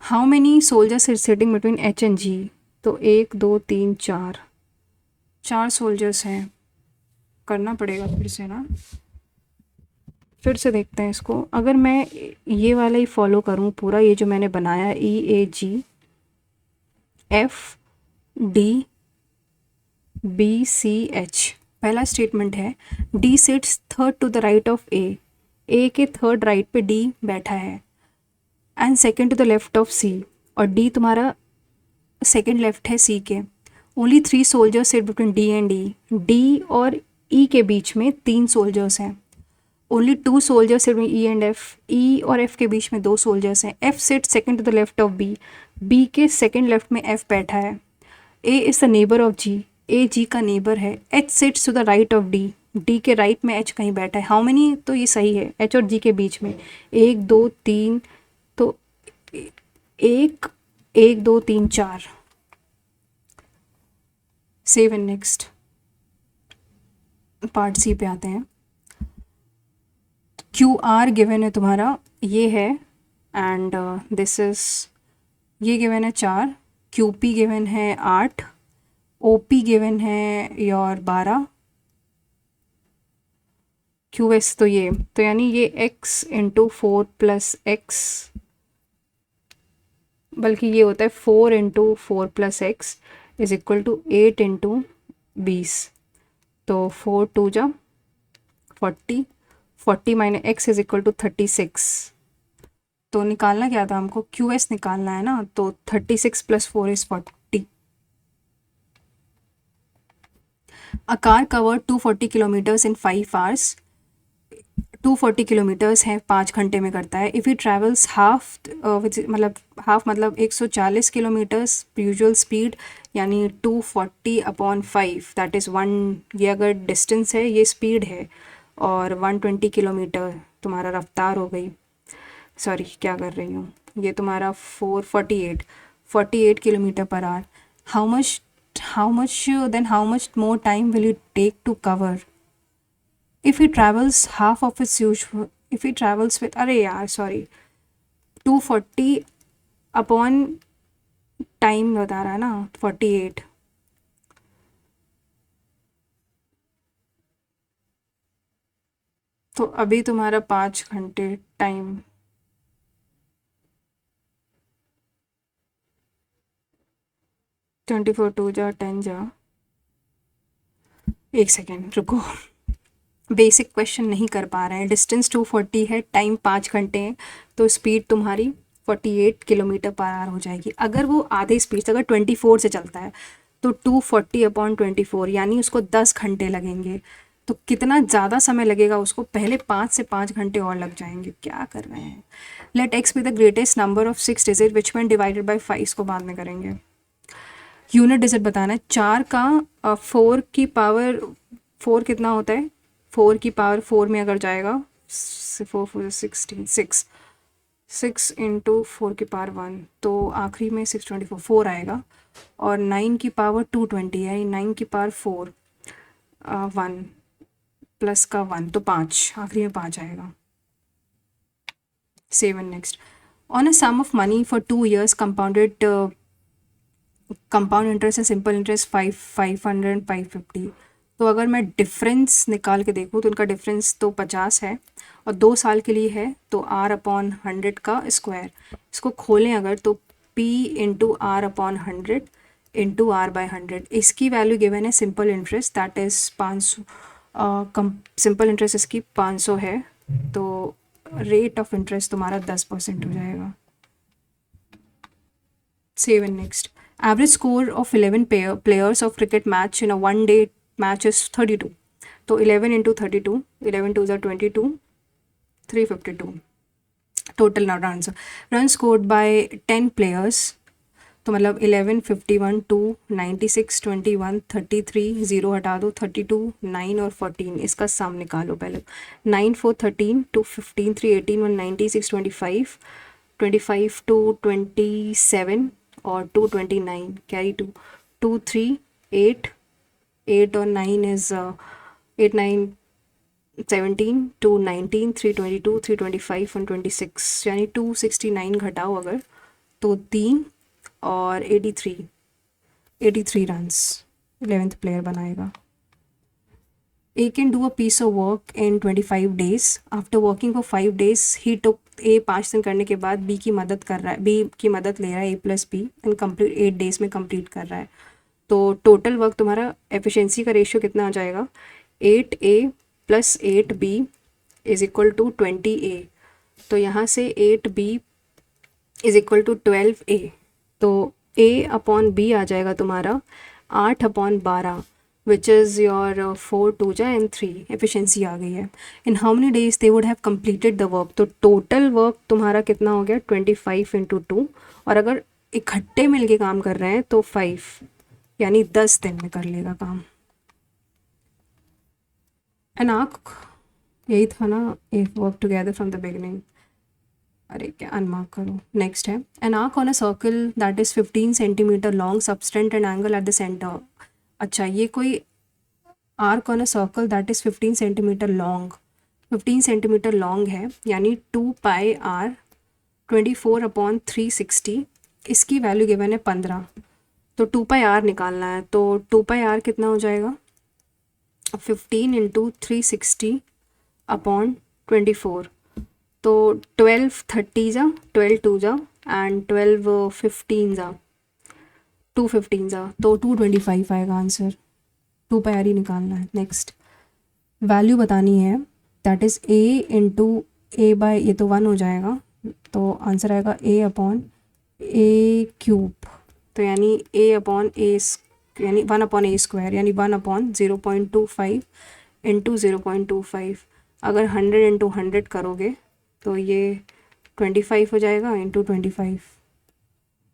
How many soldiers are sitting between H and G, तो 1 2 3 4, 4 सोल्जर्स हैं। करना पड़ेगा फिर से ना, फिर से देखते हैं इसको। अगर मैं ये वाला ही फॉलो करूँ पूरा, ये जो मैंने बनाया E A G F D B C H, पहला स्टेटमेंट है D sits third to the right of A के थर्ड राइट पे डी बैठा है, and second to the left of C, और डी तुम्हारा सेकेंड लेफ्ट है सी के। Only 3 soldiers sit between D and E, D और ई के बीच में 3 सोल्जर्स हैं। Only 2 soldiers sit between E and F, ई और एफ के बीच में 2 सोल्जर्स हैं। F sit second to the left of B, B के सेकेंड लेफ्ट में एफ बैठा है। A is the neighbour of G, A G का नेबर है। H sits to the right of D, D के राइट में H कहीं बैठा है। हाउ मेनी, तो ये सही है, एच और जी के बीच में 1 2 3, तो 1 1 2 3 4। Save and next, part C पे आते हैं। क्यू आर गिवन है तुम्हारा, ये है, एंड दिस इज, ये गिवन है 4, क्यू पी गिवन है 8, ओ पी गिवन है योर 12, क्यू एस तो ये, तो यानी ये x इंटू 4 प्लस एक्स, बल्कि ये होता है 4 into 4 plus X is equal to 8 into 20, तो 4 2 जा 40, 40 minus X is equal to 36। तो निकालना क्या था हमको, क्यू एस निकालना है ना, तो 36 plus 4 is 40। A car covered 240 kilometres in 5 hours, 240 kilometres है 5 घंटे में करता है। इफ़ ही ट्रैवल्स हाफ, मतलब 140 किलोमीटर्स यूजुअल स्पीड, यानी 240 अपॉन 5 दैट इज़ 1, ये अगर डिस्टेंस है ये स्पीड है, और 120 किलोमीटर तुम्हारा रफ्तार हो गई। सॉरी क्या कर रही हूँ, ये तुम्हारा 48 kilometre per hour. How much more time will you take to cover if he travels half of its usual, if he travels with, अरे यार सॉरी, 240 अपॉन टाइम बता रहा है ना 48, तो अभी तुम्हारा 5 घंटे टाइम, ट्वेंटी फोर 2 जा 10 जा, एक सेकेंड रुको, बेसिक क्वेश्चन नहीं कर पा रहे हैं। डिस्टेंस 240 है, टाइम 5 घंटे है, तो स्पीड तुम्हारी 48 किलोमीटर पर आवर हो जाएगी। अगर वो आधे स्पीड से, अगर 24 से चलता है, तो 240 अपॉन 24, यानी उसको 10 घंटे लगेंगे। तो कितना ज़्यादा समय लगेगा उसको, पहले 5 से 5 घंटे और लग जाएंगे। क्या कर रहे हैं। Let X be the greatest number of 6 digit which man divided by 5, इसको बाद में करेंगे। यूनिट डिजिट बताना है। 4 का 4 की पावर 4 कितना होता है, 4 की पावर 4 में अगर जाएगा 4 4 16, 6 इंटू 4 की पावर 1, तो आखिरी में 624 4 आएगा। और 9 की पावर 220 है, 9 की पावर 4 1 प्लस का 1, तो 5, आखिरी में 5 आएगा। 7 next. On a sum of money for 2 years compound interest है, सिंपल इंटरेस्ट 500 550, तो अगर मैं डिफरेंस निकाल के देखूँ तो उनका डिफरेंस तो 50 है और 2 साल के लिए है, तो R/100 का स्क्वायर। इसको खोलें अगर तो P into R/100 into R/100। इसकी वैल्यू गिवन है simple interest, that is 500। Simple interest इसकी 500 है, तो रेट ऑफ इंटरेस्ट तुम्हारा 10% हो जाएगा। Save and next. Average score of 11 players of cricket match in a one day match is 32. तो 11 into 32, 11 2s are 22, 352. Total now runs. Runs scored by 10 players. तो मतलब 11, 51, 2, 96, 21, 33, 0 हटा दो, 32, 9 और 14, इसका सम निकालो पहले। 9, 4, 13, 2, 15, 3, 18, 1, 96, 25, 25 to 27 और 2, 29, carry 2, 2, 3, 8, 8 और 9 is 8, 9, 17, 2, 19, 3, 22, 3, 25 और 26, यानी 269 घटाओ अगर तो 3 और 83 रन्स 11th प्लेयर बनाएगा। A can do a piece of work in 25 days. After working for 5 days, he took A 5 दिन करने के बाद B की मदद कर रहा है, B की मदद ले रहा है A+B एंड कंप्लीट 8 डेज में कंप्लीट कर रहा है। तो टोटल वर्क तुम्हारा एफिशिएंसी का रेशियो कितना आ जाएगा? 8A + 8B is equal to 20A। तो यहाँ से 8B is equal to 12A। तो A/B आ जाएगा तुम्हारा 8/12, विच इज़ योर 4 2 जा एंड 3। एफिशिएंसी आ गई है। इन how many days they would have completed the work. तो टोटल वर्क तुम्हारा कितना हो गया? 25 × 2, और अगर इकट्ठे मिलके काम कर रहे हैं तो 5, यानी 10 दिन में कर लेगा काम। एंड यही था ना, if work together from the beginning. अरे क्या अनमार्क करो। नेक्स्ट है an arc on a circle that is 15 centimetre long subtend an angle at the centre. अच्छा, ये कोई arc on a circle that is 15 centimetre long, 15 centimetre long है, यानी 2πr 24/360। इसकी वैल्यू गिवन है 15, तो 2πr निकालना है। तो 2πr कितना हो जाएगा? 15 × 360/24। तो 12 30 जा, 12 2 जा एंड 12 15 जा, 215 जा, तो 225 आएगा आंसर। 2πr ही निकालना है। नेक्स्ट वैल्यू बतानी है, दैट इज़ A × A/, ये तो 1 हो जाएगा, तो आंसर आएगा A/A³। तो यानी A/A, यानी 1/A², यानी 1/0.25 × 0.25। अगर 100 × 100 करोगे तो ये 25 हो जाएगा × 25।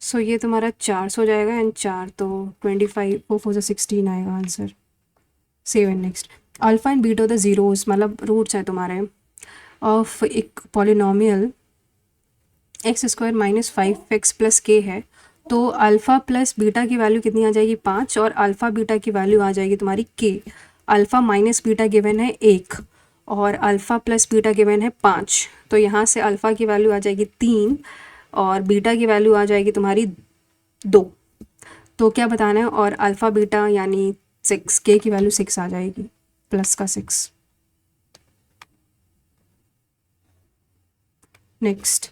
सो ये तुम्हारा 400 हो जाएगा एंड 4, तो 25 4 4 16 आएगा answer. Save and next. Alpha and beta the zeros, मतलब रूट्स हैं तुम्हारे ऑफ एक पॉलिनोमियल x² - 5x + k है। तो अल्फ़ा प्लस बीटा की वैल्यू कितनी आ जाएगी? 5, और अल्फ़ा बीटा की वैल्यू आ जाएगी तुम्हारी k। Alpha minus beta given है 1 और अल्फ़ा प्लस बीटा गिवन है 5। तो यहाँ से अल्फ़ा की वैल्यू आ जाएगी 3 और बीटा की वैल्यू आ जाएगी तुम्हारी 2। तो क्या बताना है? और अल्फ़ा बीटा यानी 6, k की वैल्यू 6 आ जाएगी, प्लस का 6। नेक्स्ट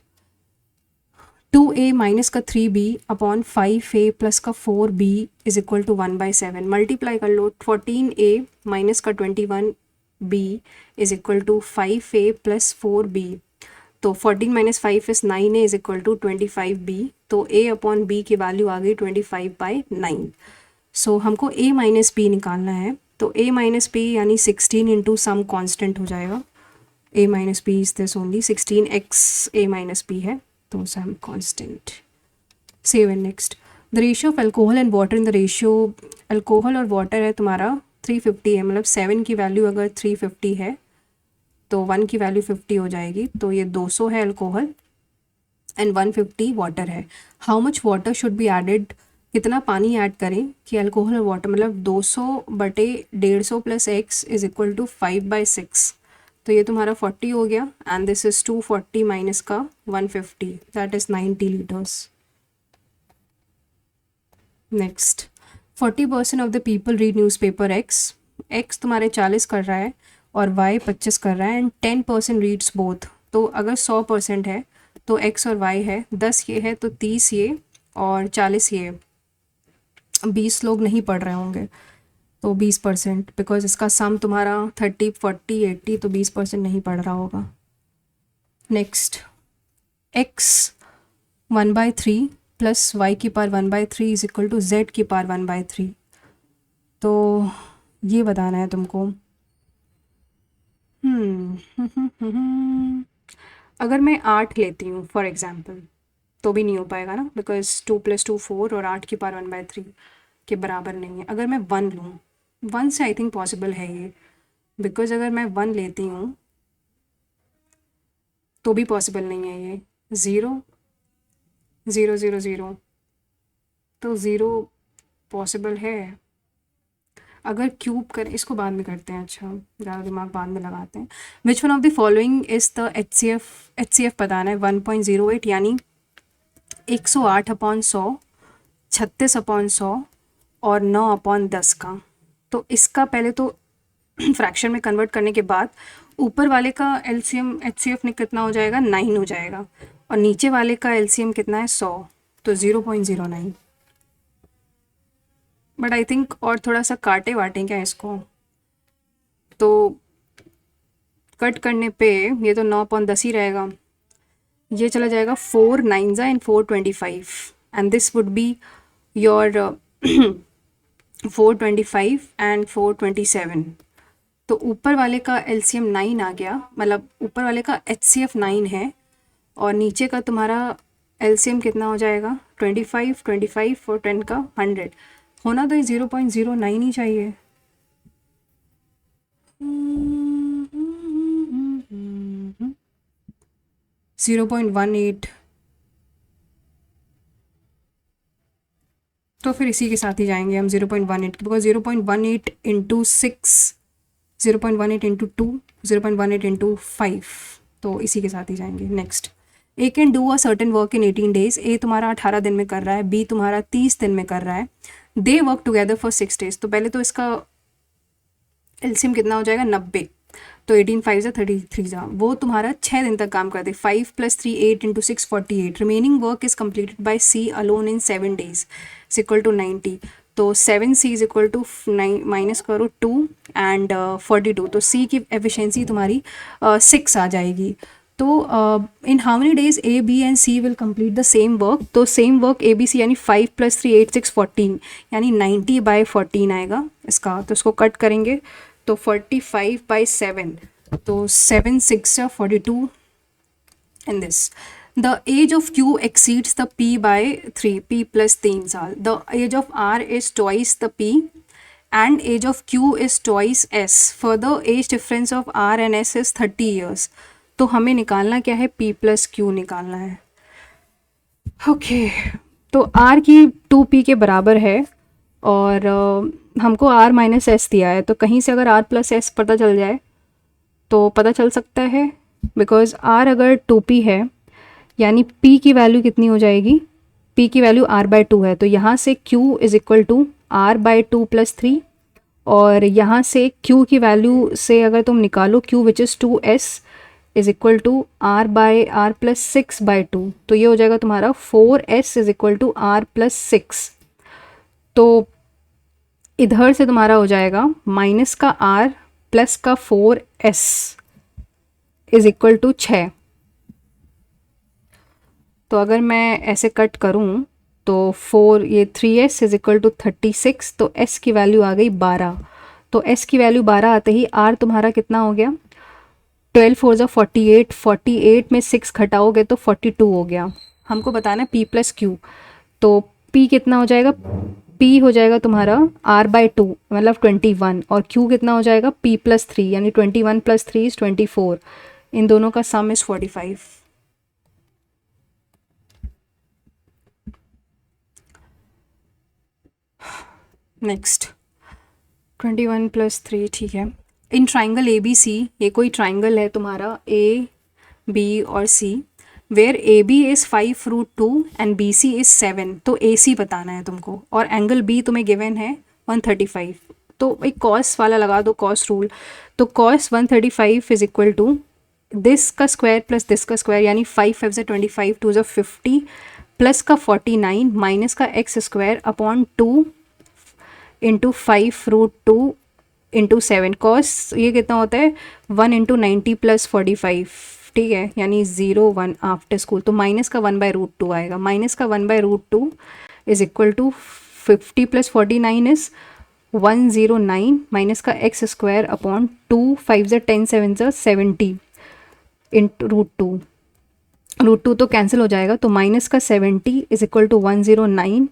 2a माइनस का 3b अपॉन 5a प्लस का 4b is equal to 1/7। Multiply कर लो। 14a माइनस का 21b is equal to 5a plus 4b। तो 14 - 5 is 9a is equal to 25b। तो a/b की वैल्यू आ गई 25/9। सो हमको a - b निकालना है। तो a - b यानी 16 × सम कांस्टेंट हो जाएगा। a - b is this only 16x a - b है, तो some constant. Save and next. The ratio of alcohol and water in the ratio, alcohol और वाटर है तुम्हारा 350 है, मतलब 7 की वैल्यू अगर 350 है तो 1 की वैल्यू 50 हो जाएगी। तो ये 200 है अल्कोहल एंड 150 वाटर है। How much water should be added, कितना पानी ऐड करें कि अल्कोहल और वाटर, मतलब 200/150 + x इज इक्वल टू 5/6। तो ये तुम्हारा 40 हो गया एंड दिस इज 240 माइनस का 150, that is 90 litres. Next 40% of the people read newspaper X x तुम्हारे 40 कर रहा है और y 25 कर रहा है एंड 10% रीड्स बोथ। तो अगर 100% है तो x और y है, 10 ये है तो 30 ये और 40 ये। 20 लोग नहीं पढ़ रहे होंगे तो 20%, बिकॉज इसका सम तुम्हारा 30 40 80, तो 20% नहीं पढ़ रहा होगा। नेक्स्ट, x 1/3 प्लस y की power 1/3 is equal to z की पावर 1/3। तो ये बताना है तुमको। अगर मैं 8 लेती हूँ फॉर एग्जांपल तो भी नहीं हो पाएगा ना, बिकॉज 2 + 2 4 और 8 की पावर 1/3 के बराबर नहीं है। अगर मैं 1 लूँ, 1 से आई थिंक पॉसिबल है ये, बिकॉज अगर मैं 1 लेती हूँ तो भी पॉसिबल नहीं है ये। 0 0 0 0, तो 0 पॉसिबल है। अगर क्यूब करें, इसको बाद में करते हैं, अच्छा ज़्यादा दिमाग बाद में लगाते हैं। Which one of the following is the H C F बताना है 1.08 यानी 108/100, 36/100 और 9/10 का। तो इसका पहले तो फ्रैक्शन में कन्वर्ट करने के बाद ऊपर वाले का एलसीएम एचसीएफ में कितना हो जाएगा, 9 हो जाएगा, और नीचे वाले का एलसीएम कितना है, 100, तो 0.09। बट आई थिंक और थोड़ा सा काटे वाटें क्या इसको, तो कट करने पे ये तो 9/10 ही रहेगा। ये चला जाएगा 4 9s and 425 and this would be your 425 and 427। तो ऊपर वाले का एलसीएम 9 आ गया, मतलब ऊपर वाले का एचसीएफ 9 है और नीचे का तुम्हारा एलसीएम कितना हो जाएगा, 25 25 और 10 का 100। होना तो ये 0.09 ही चाहिए। 0.18, तो फिर इसी के साथ ही जाएंगे हम 0.18, बिकॉज 0.18 इंटू 6, 0.18 इंटू 2, 0.18 इंटू 5, तो इसी के साथ ही जाएंगे। Next, A can do a certain work in 18 days। ए तुम्हारा 18 दिन में कर रहा है, बी तुम्हारा 30 दिन में कर रहा है। They work together for 6 days। तो पहले तो इसका एलसीएम कितना हो जाएगा, 90, तो 18 5 जा 33 जा, वो तुम्हारा 6 दिन तक काम करते। 5 + 3 8 into 6 48। Remaining work is completed by C alone in 7 days is equal to 90। तो 7c is equal to minus करो 2 एंड 42, तो सी की एफिशिएंसी तुम्हारी 6 आ जाएगी। तो in how many days A B and C will complete the same work. तो same work A B C यानी 5 + 3 8 6 14 यानी 90/14 आएगा इसका। तो इसको कट करेंगे तो 45/7, तो 7 6 42 in this. The age of Q exceeds the P/3, P + 3 साल. The age of R is twice the P and age of Q is twice S. Further, age difference of R and S is 30 years. तो हमें निकालना क्या है, P + Q निकालना है। Okay, तो R की 2P के बराबर है और हमको R - S दिया है, तो कहीं से अगर R + S पता चल जाए तो पता चल सकता है, बिकॉज R अगर 2P है यानी P की वैल्यू कितनी हो जाएगी, P की वैल्यू R/2 है, तो यहाँ से Q is equal to R/2 + 3, और यहाँ से Q की वैल्यू से अगर तुम निकालो Q which is 2S is equal to R/R + 6/2, तो ये हो जाएगा तुम्हारा 4S is equal to R + 6। तो इधर से तुम्हारा हो जाएगा माइनस का R प्लस का 4S इज इक्वल टू 6। तो अगर मैं ऐसे कट करूं तो 4 ये 3S इज इक्वल टू 36, तो S की वैल्यू आ गई 12। तो S की वैल्यू 12 आते ही R तुम्हारा कितना हो गया, 12 4 जा 48, 48 में 6 घटाओगे तो 42 हो गया। हमको बताना है P + Q, तो P कितना हो जाएगा, P हो जाएगा तुम्हारा R/2 मतलब 21, और Q कितना हो जाएगा P + 3 यानी 21 + 3 इज 24। इन दोनों का सम इज 45। नेक्स्ट, 21 + 3, ठीक है। इन ट्राइंगल ABC, ये कोई ट्राइंगल है तुम्हारा AB और C, where AB is 5√2 and BC is 7, तो AC बताना है तुमको, और एंगल B तुम्हें गिवन है 135। तो एक कॉस वाला लगा दो, कॉस रूल। तो cos 135 is equal to this का स्क्वायर प्लस दिस का स्क्वायर, यानी 5 5 से 25, 2 से 50 प्लस का 49 माइनस का x square upon 2 into 5√2 into 7। Cos ये कितना होता है 1 इंटू 90 प्लस 45, ठीक है, यानी 0 1 आफ्टर स्कूल। तो माइनस का 1/√2 आएगा। माइनस का 1/√2 इज इक्वल टू 50 प्लस 49 इज 109 माइनस का एक्स स्क्वायर अपॉन 2 5 से 10 7 से 70 इंटू √2। √2 तो कैंसिल हो जाएगा, तो माइनस का 70 इज इक्वल टू 109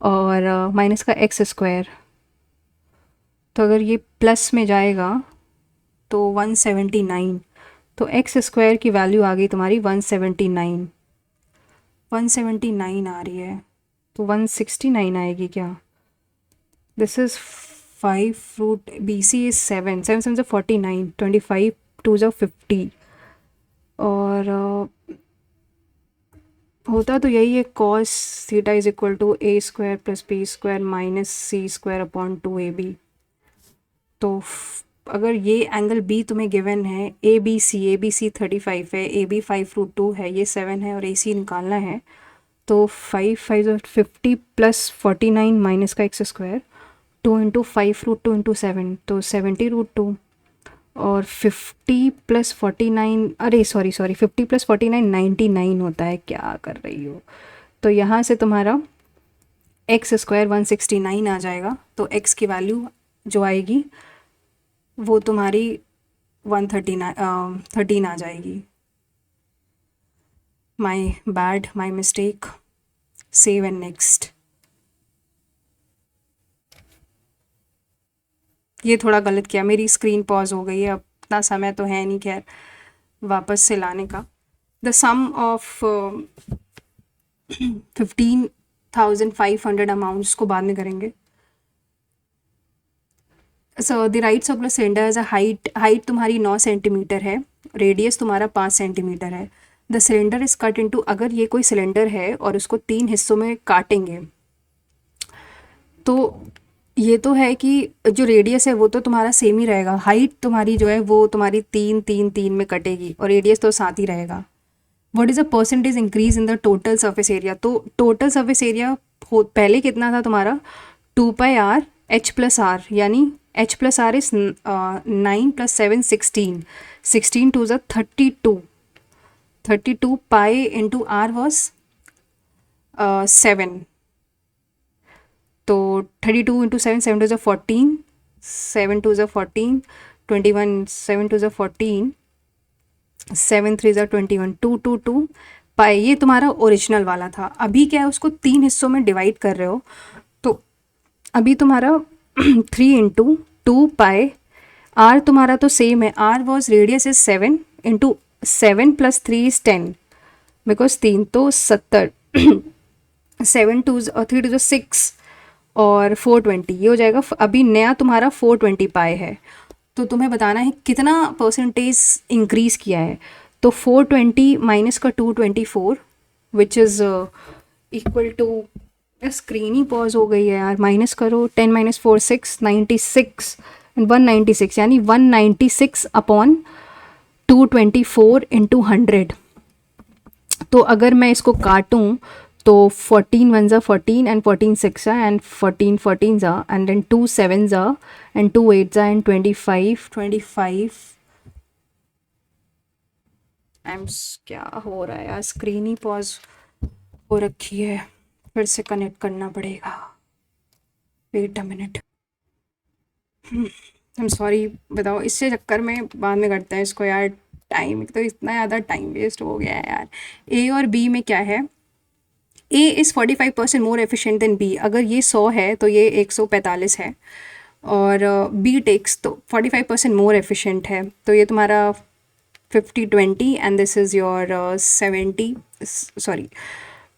और माइनस का एक्स स्क्वायर। तो अगर ये प्लस में जाएगा तो 179, तो एक्स स्क्वायर की वैल्यू आ गई तुम्हारी 179 आ रही है। तो 169 आएगी क्या? This is 5 B C is 7 7 7 49, 25 2 50 और होता तो यही है cos theta is equal to A square plus B square minus C square upon 2ab। तो अगर ये एंगल बी तुम्हें गिवन है, ए बी सी 35 है, ए बी 5√2 है, ये 7 है और ए सी निकालना है, तो 5 5 50 प्लस 49 माइनस का एक्स स्क्वायर 2 इंटू 5√2 इंटू 7, तो 70√2 और 50 प्लस 49, अरे सॉरी 50 प्लस 49 99 होता है। क्या कर रही हो? तो यहाँ से तुम्हारा एक्स स्क्वायर 169 आ जाएगा। तो एक्स की वैल्यू जो आएगी वो तुम्हारी 13 आ जाएगी। My bad, my mistake, save and next. ये थोड़ा गलत किया, मेरी स्क्रीन पॉज हो गई है, अब इतना समय तो है नहीं खैर वापस से लाने का। द सम ऑफ 15,500 अमाउंट्स को बाद में करेंगे। So the right circular cylinder as a height तुम्हारी 9 सेंटीमीटर है, रेडियस तुम्हारा 5 सेंटीमीटर है। The cylinder is cut into, अगर ये कोई सिलेंडर है और उसको 3 हिस्सों में काटेंगे, तो ये तो है कि जो रेडियस है वो तो तुम्हारा सेम ही रहेगा, हाइट तुम्हारी जो है वो तुम्हारी 3 3 3 में कटेगी और रेडियस तो साथ ही रहेगा। What is a percentage increase in the total surface area? तो टोटल सरफेस एरिया पहले कितना था तुम्हारा 2πr h प्लस आर, यानी h प्लस आर इज 9 + 7 16, 16 2 ज़ा 32 पाई इंटू आर वॉज 7, तो 32 इंटू 7 7 2 ज़ा 14, 7 2 ज़ा 14, 21 7 2 ज़ा 14, 7 3 ज़ा 21, 2 2 2 पाई। ये तुम्हारा ओरिजिनल वाला था। अभी क्या है, उसको 3 हिस्सों में डिवाइड कर रहे हो, तो अभी तुम्हारा 3 इंटू 2 पाई, आर तुम्हारा तो सेम है, R was radius is 7 into 7 + 3 is 10, because 3 तो 70, 7 2 3 2 6 और 420, ये हो जाएगा। अभी नया तुम्हारा 420 पाई है, तो तुम्हें बताना है कितना परसेंटेज इंक्रीज़ किया है। तो 420 माइनस का 224 which is equal to, screen ही पॉज हो गई है यार, माइनस करो, 10 - 4 6 96 एंड 196, यानी 196 अपॉन 224 इंटू 100। तो अगर मैं इसको काटूँ तो 14 1 ज़ा 14 एंड 14 6 ज़ा एंड 14 14 ज़ा एंड देन 2 7 ज़ा एंड 2 8 ज़ा एंड 25 क्या हो रहा है यार, स्क्रीन ही पॉज हो रखी है, फिर से कनेक्ट करना पड़ेगा। Wait a minute, I am sorry, बताओ, इससे चक्कर में बाद में करते हैं इसको यार। टाइम तो इतना ज़्यादा टाइम वेस्ट हो गया है यार। ए और बी में क्या है, A is 45% more efficient than B. अगर ये 100 है तो ये 145 है, और बी टेक्स तो 45% मोर एफिशिएंट है, तो ये तुम्हारा 50-20 and this is your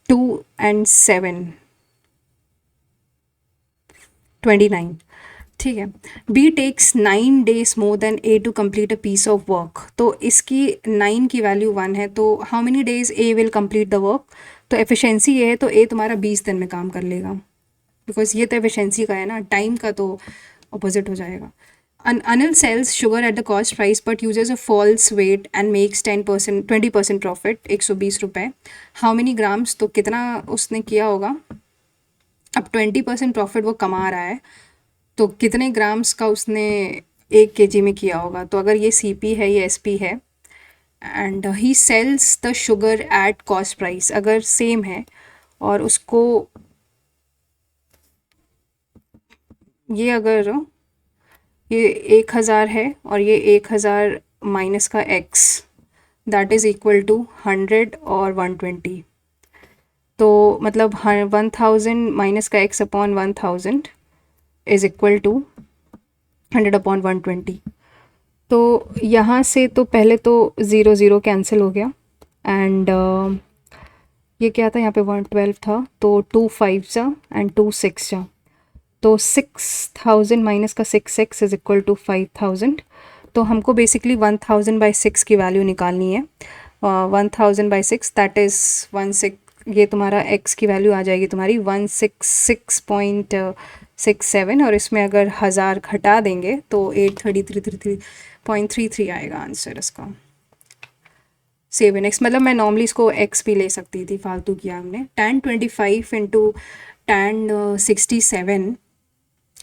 2 and 7 29, ठीक है। B takes 9 days more than A to complete a piece of work, तो इसकी 9 की वैल्यू 1 है, तो how many days A will complete the work? तो एफिशिएंसी ये है, तो ए तुम्हारा 20 दिन में काम कर लेगा, बिकॉज ये तो एफिशिएंसी का है ना, टाइम का तो ऑपोजिट हो जाएगा। Anil sells sugar at the cost price but uses a false weight and makes 10% 20% profit, 120 रुपये। हाउ मेनी ग्राम्स, तो कितना उसने किया होगा, अब 20% प्रॉफिट वो कमा रहा है तो कितने ग्राम्स का उसने 1 kg में किया होगा। तो अगर ये CP है, ये SP है, and he sells the sugar at cost price, अगर सेम है और उसको ये अगर ये 1000 है और ये 1000 माइनस का x, that is equal to 100 और 120। तो मतलब 1000 माइनस का x upon 1000 is equal to 100 upon 120। तो यहाँ से तो पहले तो 0 0 कैंसिल हो गया, एंड ये क्या था, यहाँ पे 112 था, तो 2 5 जा एंड 2 6 जा, तो 6000 माइनस का 6x इज इक्वल टू 5000। तो हमको बेसिकली 1000/6 की वैल्यू निकालनी है। 1000/6 दैट इज़ 16, ये तुम्हारा x की वैल्यू आ जाएगी तुम्हारी 166.67, और इसमें अगर 1000 घटा देंगे तो 833.33 आएगा आंसर इसका। 7x, मतलब मैं नॉर्मली इसको x भी ले सकती थी, फालतू किया हमने। tan 25 into tan 67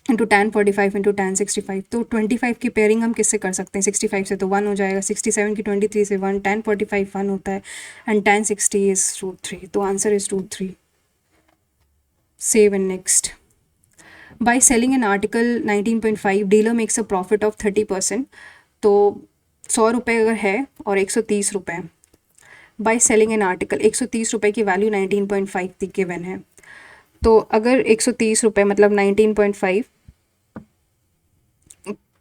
into tan 45 into tan 65, तो 25 की पेयरिंग हम किससे कर सकते हैं, 65 से, तो 1 हो जाएगा। 67 की 23 से 1, tan 45 1 होता है, एंड tan 60 इज √3, तो answer is √3। 7 next, by selling an article 19.5 dealer makes a profit of 30%। तो 100 रुपये अगर है और 130 रुपये, बाय सेलिंग एन आर्टिकल, 130 रुपये की वैल्यू 19.5 की गिवन है। तो अगर 130 रुपये मतलब 19.5,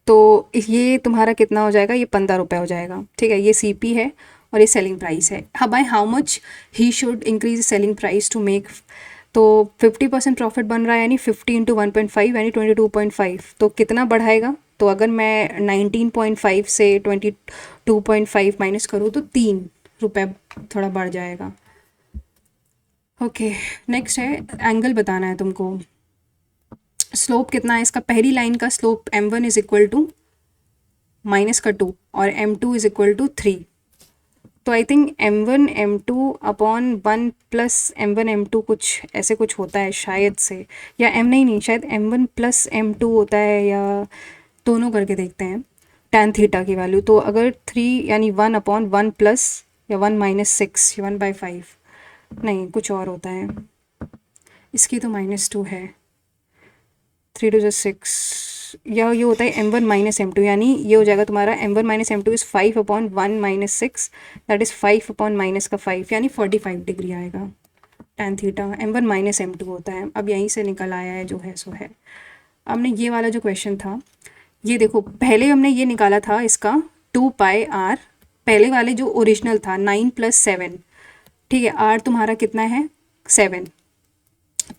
तो ये तुम्हारा कितना हो जाएगा, ये 15 रुपये हो जाएगा, ठीक है। ये CP है और ये सेलिंग प्राइस है। हाँ, by how much he should increase selling price to make, तो 50% प्रॉफिट बन रहा है, यानी 50 इंटू 1.5 यानी 22.5, तो कितना बढ़ाएगा। तो अगर मैं 19.5 से 22.5 माइनस करूँ तो 3 रुपये थोड़ा बढ़ जाएगा। ओके, नेक्स्ट है एंगल बताना है तुमको। स्लोप कितना है इसका, पहली लाइन का slope m1 is equal to minus का 2 और m2 इज इक्वल टू 3। तो I think m1 m2 upon 1 plus m1 m2 कुछ ऐसे कुछ होता है शायद से, या नहीं शायद m1 प्लस m2 होता है, या दोनों करके देखते हैं। tan थीटा की वैल्यू, तो अगर 3 यानी 1 अपॉन 1 प्लस या 1 माइनस 6 या 1/5, नहीं कुछ और होता है, इसकी तो -2 है, 3 2 6, या ये होता है m1 माइनस m2, यानी ये हो जाएगा तुम्हारा m1 minus m2 is 5 upon 1 minus 6, that is 5 upon minus का 5, यानी 45 डिग्री आएगा tan theta. m1 minus m2 होता है, अब यहीं से निकल आया है जो है सो है। हमने ये वाला जो क्वेश्चन था, ये देखो, पहले हमने ये निकाला था इसका 2πr, पहले वाले जो ओरिजिनल था 9 + 7, ठीक है। r तुम्हारा कितना है 7,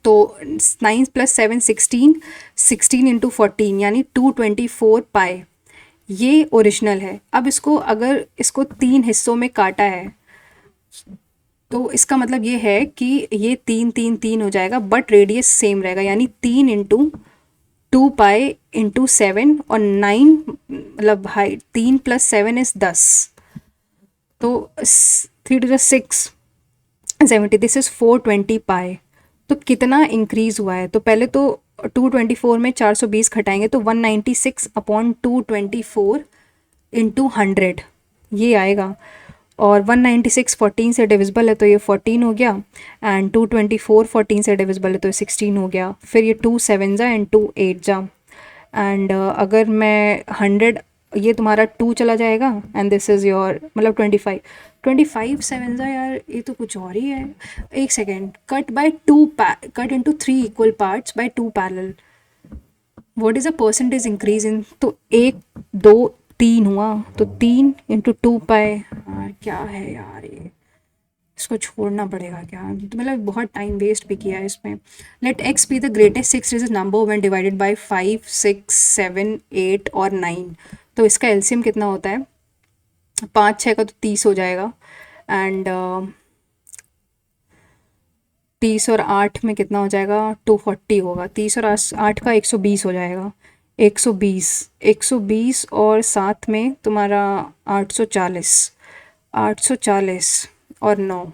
तो 9 + 7 16, 16 इंटू 14 यानी 224 पाई, ये ओरिजिनल है। अब इसको अगर इसको 3 हिस्सों में काटा है तो इसका मतलब ये है कि ये 3 3 3 हो जाएगा, बट रेडियस सेम रहेगा, यानी 3 इंटू 2 पाई इंटू 7 और 9, मतलब हाइट 3 + 7 इज 10, तो 3 to the 6 70, दिस इज़ 420 पाई। तो कितना इंक्रीज़ हुआ है, तो पहले तो 224 में 420 घटाएंगे तो 196 अपॉन 224 इंटू 100 ये आएगा, और 196 14 से डिविजिबल है तो ये 14 हो गया, एंड 224 14 से डिविजिबल है तो 16 हो गया। फिर ये 2 7 जा एंड 2 8 जा, एंड अगर मैं 100, ये तुम्हारा 2 चला जाएगा, एंड दिस इज़ योर मतलब 25 7 जा, यार ये तो कुछ और ही है। एक second, cut into 3 equal parts bye 2 parallel, what is a percentage increase in, तो 1 2 3 हुआ, तो 3 इंटू 2 पाई, यार क्या है यार ये, इसको छोड़ना पड़ेगा क्या, तो मतलब बहुत टाइम वेस्ट भी किया है इसमें। Let x be the greatest 6 digit number when divided by 5 6 7 8 और 9। तो इसका एलसीएम कितना होता है, 5 6 का तो 30 हो जाएगा, एंड 30 और 8 में कितना हो जाएगा, 240 होगा, 30 और 8 का 120 हो जाएगा, 120, 120 और साथ में तुम्हारा 840, 840 और 9,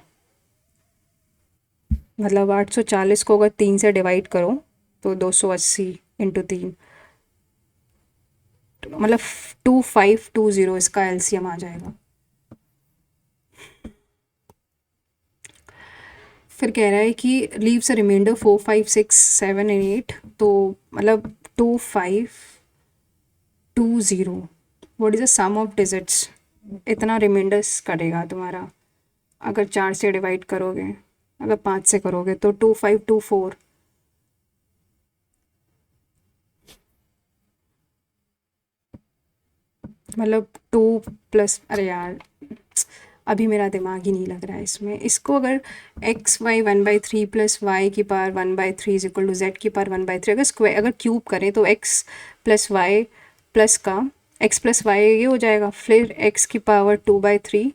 मतलब 840 को अगर 3 से डिवाइड करो तो 280 इंटू 3, मतलब 2520 इसका एलसीएम आ जाएगा। फिर कह रहा है कि लीव्स अ रिमाइंडर 4 5 6 7 एंड 8, तो मतलब 2520, what is the sum of digits, इतना रिमाइंडर्स करेगा तुम्हारा अगर 4 से डिवाइड करोगे, अगर 5 से करोगे तो 2524, मतलब 2 प्लस, अरे यार अभी मेरा दिमाग ही नहीं लग रहा है इसमें। इसको अगर एक्स वाई 1/3 प्लस वाई की power 1/3 is equal to z की पावर 1/3, अगर स्क्वायर अगर क्यूब करें तो एक्स प्लस वाई प्लस का एक्स प्लस वाई ये हो जाएगा, फिर एक्स की पावर 2/3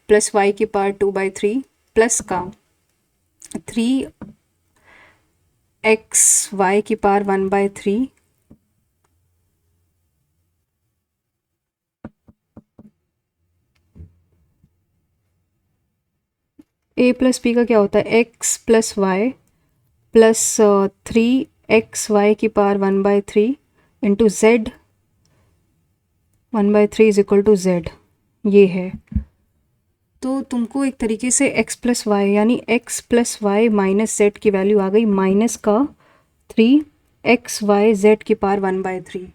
प्लस वाई की पावर 2/3 प्लस का 3x वाई की पावर 1/3 ए प्लस बी का क्या होता है, x plus y plus 3x y की power 1/3 into z 1/3 is equal to z, ये है। तो तुमको एक तरीके से x प्लस वाई यानी x plus y minus z की वैल्यू आ गई, माइनस का 3x y z की पावर 1/3।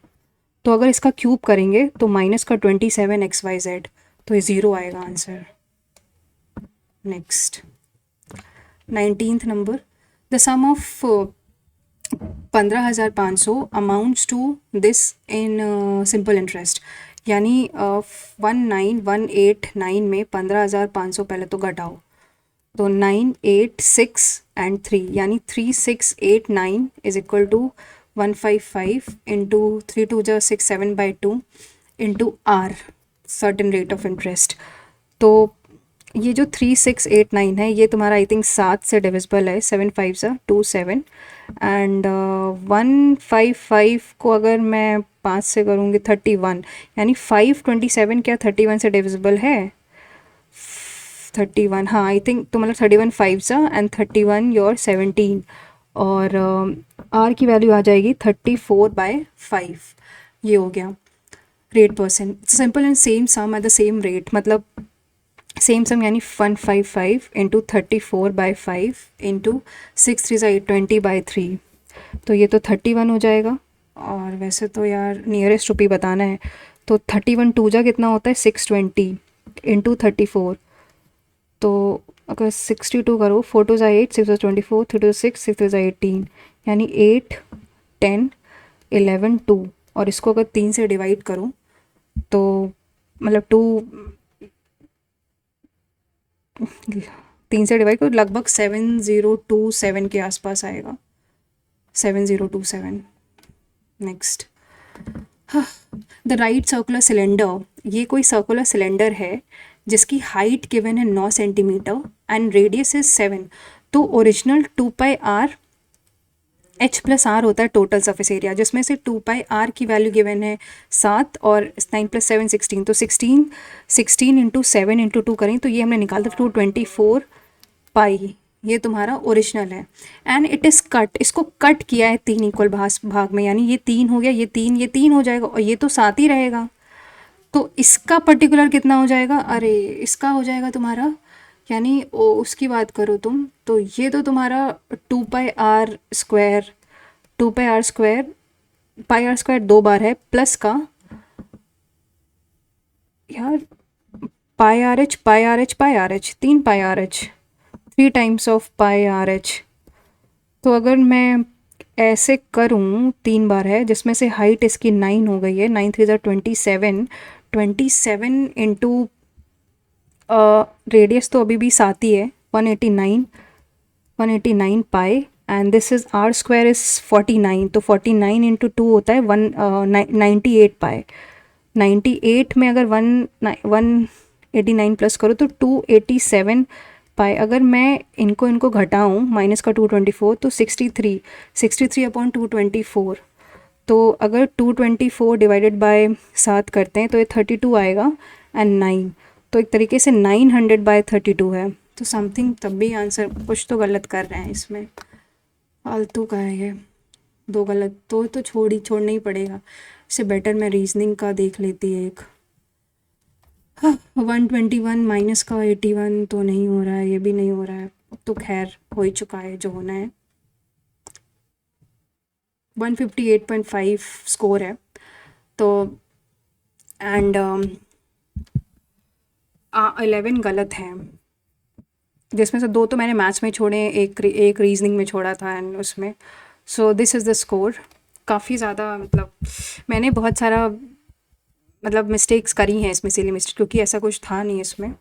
तो अगर इसका क्यूब करेंगे तो माइनस का 27x y z, तो ये ज़ीरो आएगा answer. Next 19th number, the sum of 15,500 amounts to this in simple interest, यानी 19189 में 15,500 पहले तो घटाओ, तो 9 8 6 एंड 3 यानी 3689 इज इक्वल टू 155 इंटू 3 2 जा 6 7/2 into R certain rate of interest. तो ये जो 3689 है ये तुम्हारा आई थिंक 7 से डिविजिबल है, 7 5 सा 27 एंड 155 को अगर मैं 5 से करूँगी 31, यानी 527 क्या 31 से डिविजिबल है, 31, हाँ आई थिंक, तो मतलब 31 5 सा एंड 31 योर 17, और आर की वैल्यू आ जाएगी 34/5, ये हो गया rate percent. Simple and same sum at the same rate, मतलब सेम सम यानी 155 इंटू 34/5 इंटू 6 3 8 20/3, तो ये तो 31 हो जाएगा। और वैसे तो यार नियरेस्ट रुपी बताना है, तो 31 2 जा कितना होता है 620 इंटू 34, तो अगर 62 करो 4 2 8 6 24 3 2 6 6 3 18, यानी 8 10 11 2, और इसको अगर 3 से डिवाइड करूँ तो मतलब 2 3 से डिवाइड करो लगभग 7027 के आसपास आएगा, 7027। Next, the right circular cylinder, ये कोई सर्कुलर सिलेंडर है जिसकी हाइट गिवन है 9 सेंटीमीटर एंड रेडियस इज 7, तो original 2πr h plus are होता है टोटल सरफेस एरिया, जिसमें से 2πr की वैल्यू गिवन है 7 और 9 + 7 16, तो 16 इंटू 7 इंटू 2 करें तो ये हमने निकाल दिया 224 पाई, ये तुम्हारा ओरिजिनल है। एंड इट इज़ कट, इसको कट किया है 3 इक्वल भाग में, यानी ये 3 हो गया, ये 3 हो जाएगा और ये तो 7 ही रहेगा, तो इसका पर्टिकुलर कितना हो जाएगा, अरे इसका हो जाएगा तुम्हारा, यानी उसकी बात करो तुम तो ये तो तुम्हारा 2πr², 2πr², πr² 2 बार है प्लस का यार πrh 3πrh 3 times of πrh। तो अगर मैं ऐसे करूँ 3 बार है जिसमें से हाइट इसकी 9 हो गई है, 9 3 ज़ा 27, 27 इंटू रेडियस तो अभी भी 7 ही है, 189 pi and this is r² is 49, तो 49 इंटू 2 होता है 98 पाई, 98 में अगर 189 प्लस करो तो 287 पाई, अगर मैं इनको घटाऊँ माइनस का 224 तो 63 63/224, तो अगर 224 डिवाइडेड बाय 7 करते हैं तो ये 32 आएगा एंड 9, तो एक तरीके से 900/32 है। तो समथिंग तब भी आंसर कुछ तो गलत कर रहे हैं इसमें, फालतू का है ये, 2 गलत तो छोड़ना ही पड़ेगा। इससे बेटर मैं रीजनिंग का देख लेती एक। हाँ, 121 माइनस का 81 तो नहीं हो रहा है, ये भी नहीं हो रहा है। अब तो खैर हो ही चुका है जो होना है। 158.5 स्कोर है तो, एंड 11 गलत है, जिसमें से 2 तो मैंने मैथ्स में छोड़े, एक रीजनिंग में छोड़ा था एंड उसमें। सो दिस इज़ द स्कोर। काफ़ी ज़्यादा मतलब मैंने बहुत सारा मतलब मिस्टेक्स करी हैं इसमें, सिली मिस्टेक, क्योंकि ऐसा कुछ था नहीं इसमें।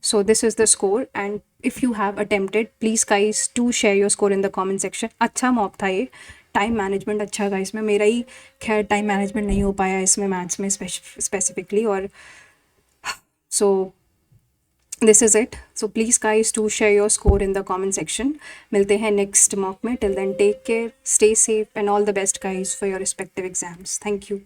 So this is the score, and if you have attempted please guys to share your score in the comment section. अच्छा मॉक था ये, टाइम मैनेजमेंट अच्छा था इसमें, मेरा ही खैर टाइम मैनेजमेंट नहीं हो पाया इसमें मैथ्स में स्पेसिफिकली। और so this is it. So please guys to share your score in the comment section. मिलते हैं नेक्स्ट मॉक में। Till then take care, stay safe and all the best guys for your respective exams. Thank you.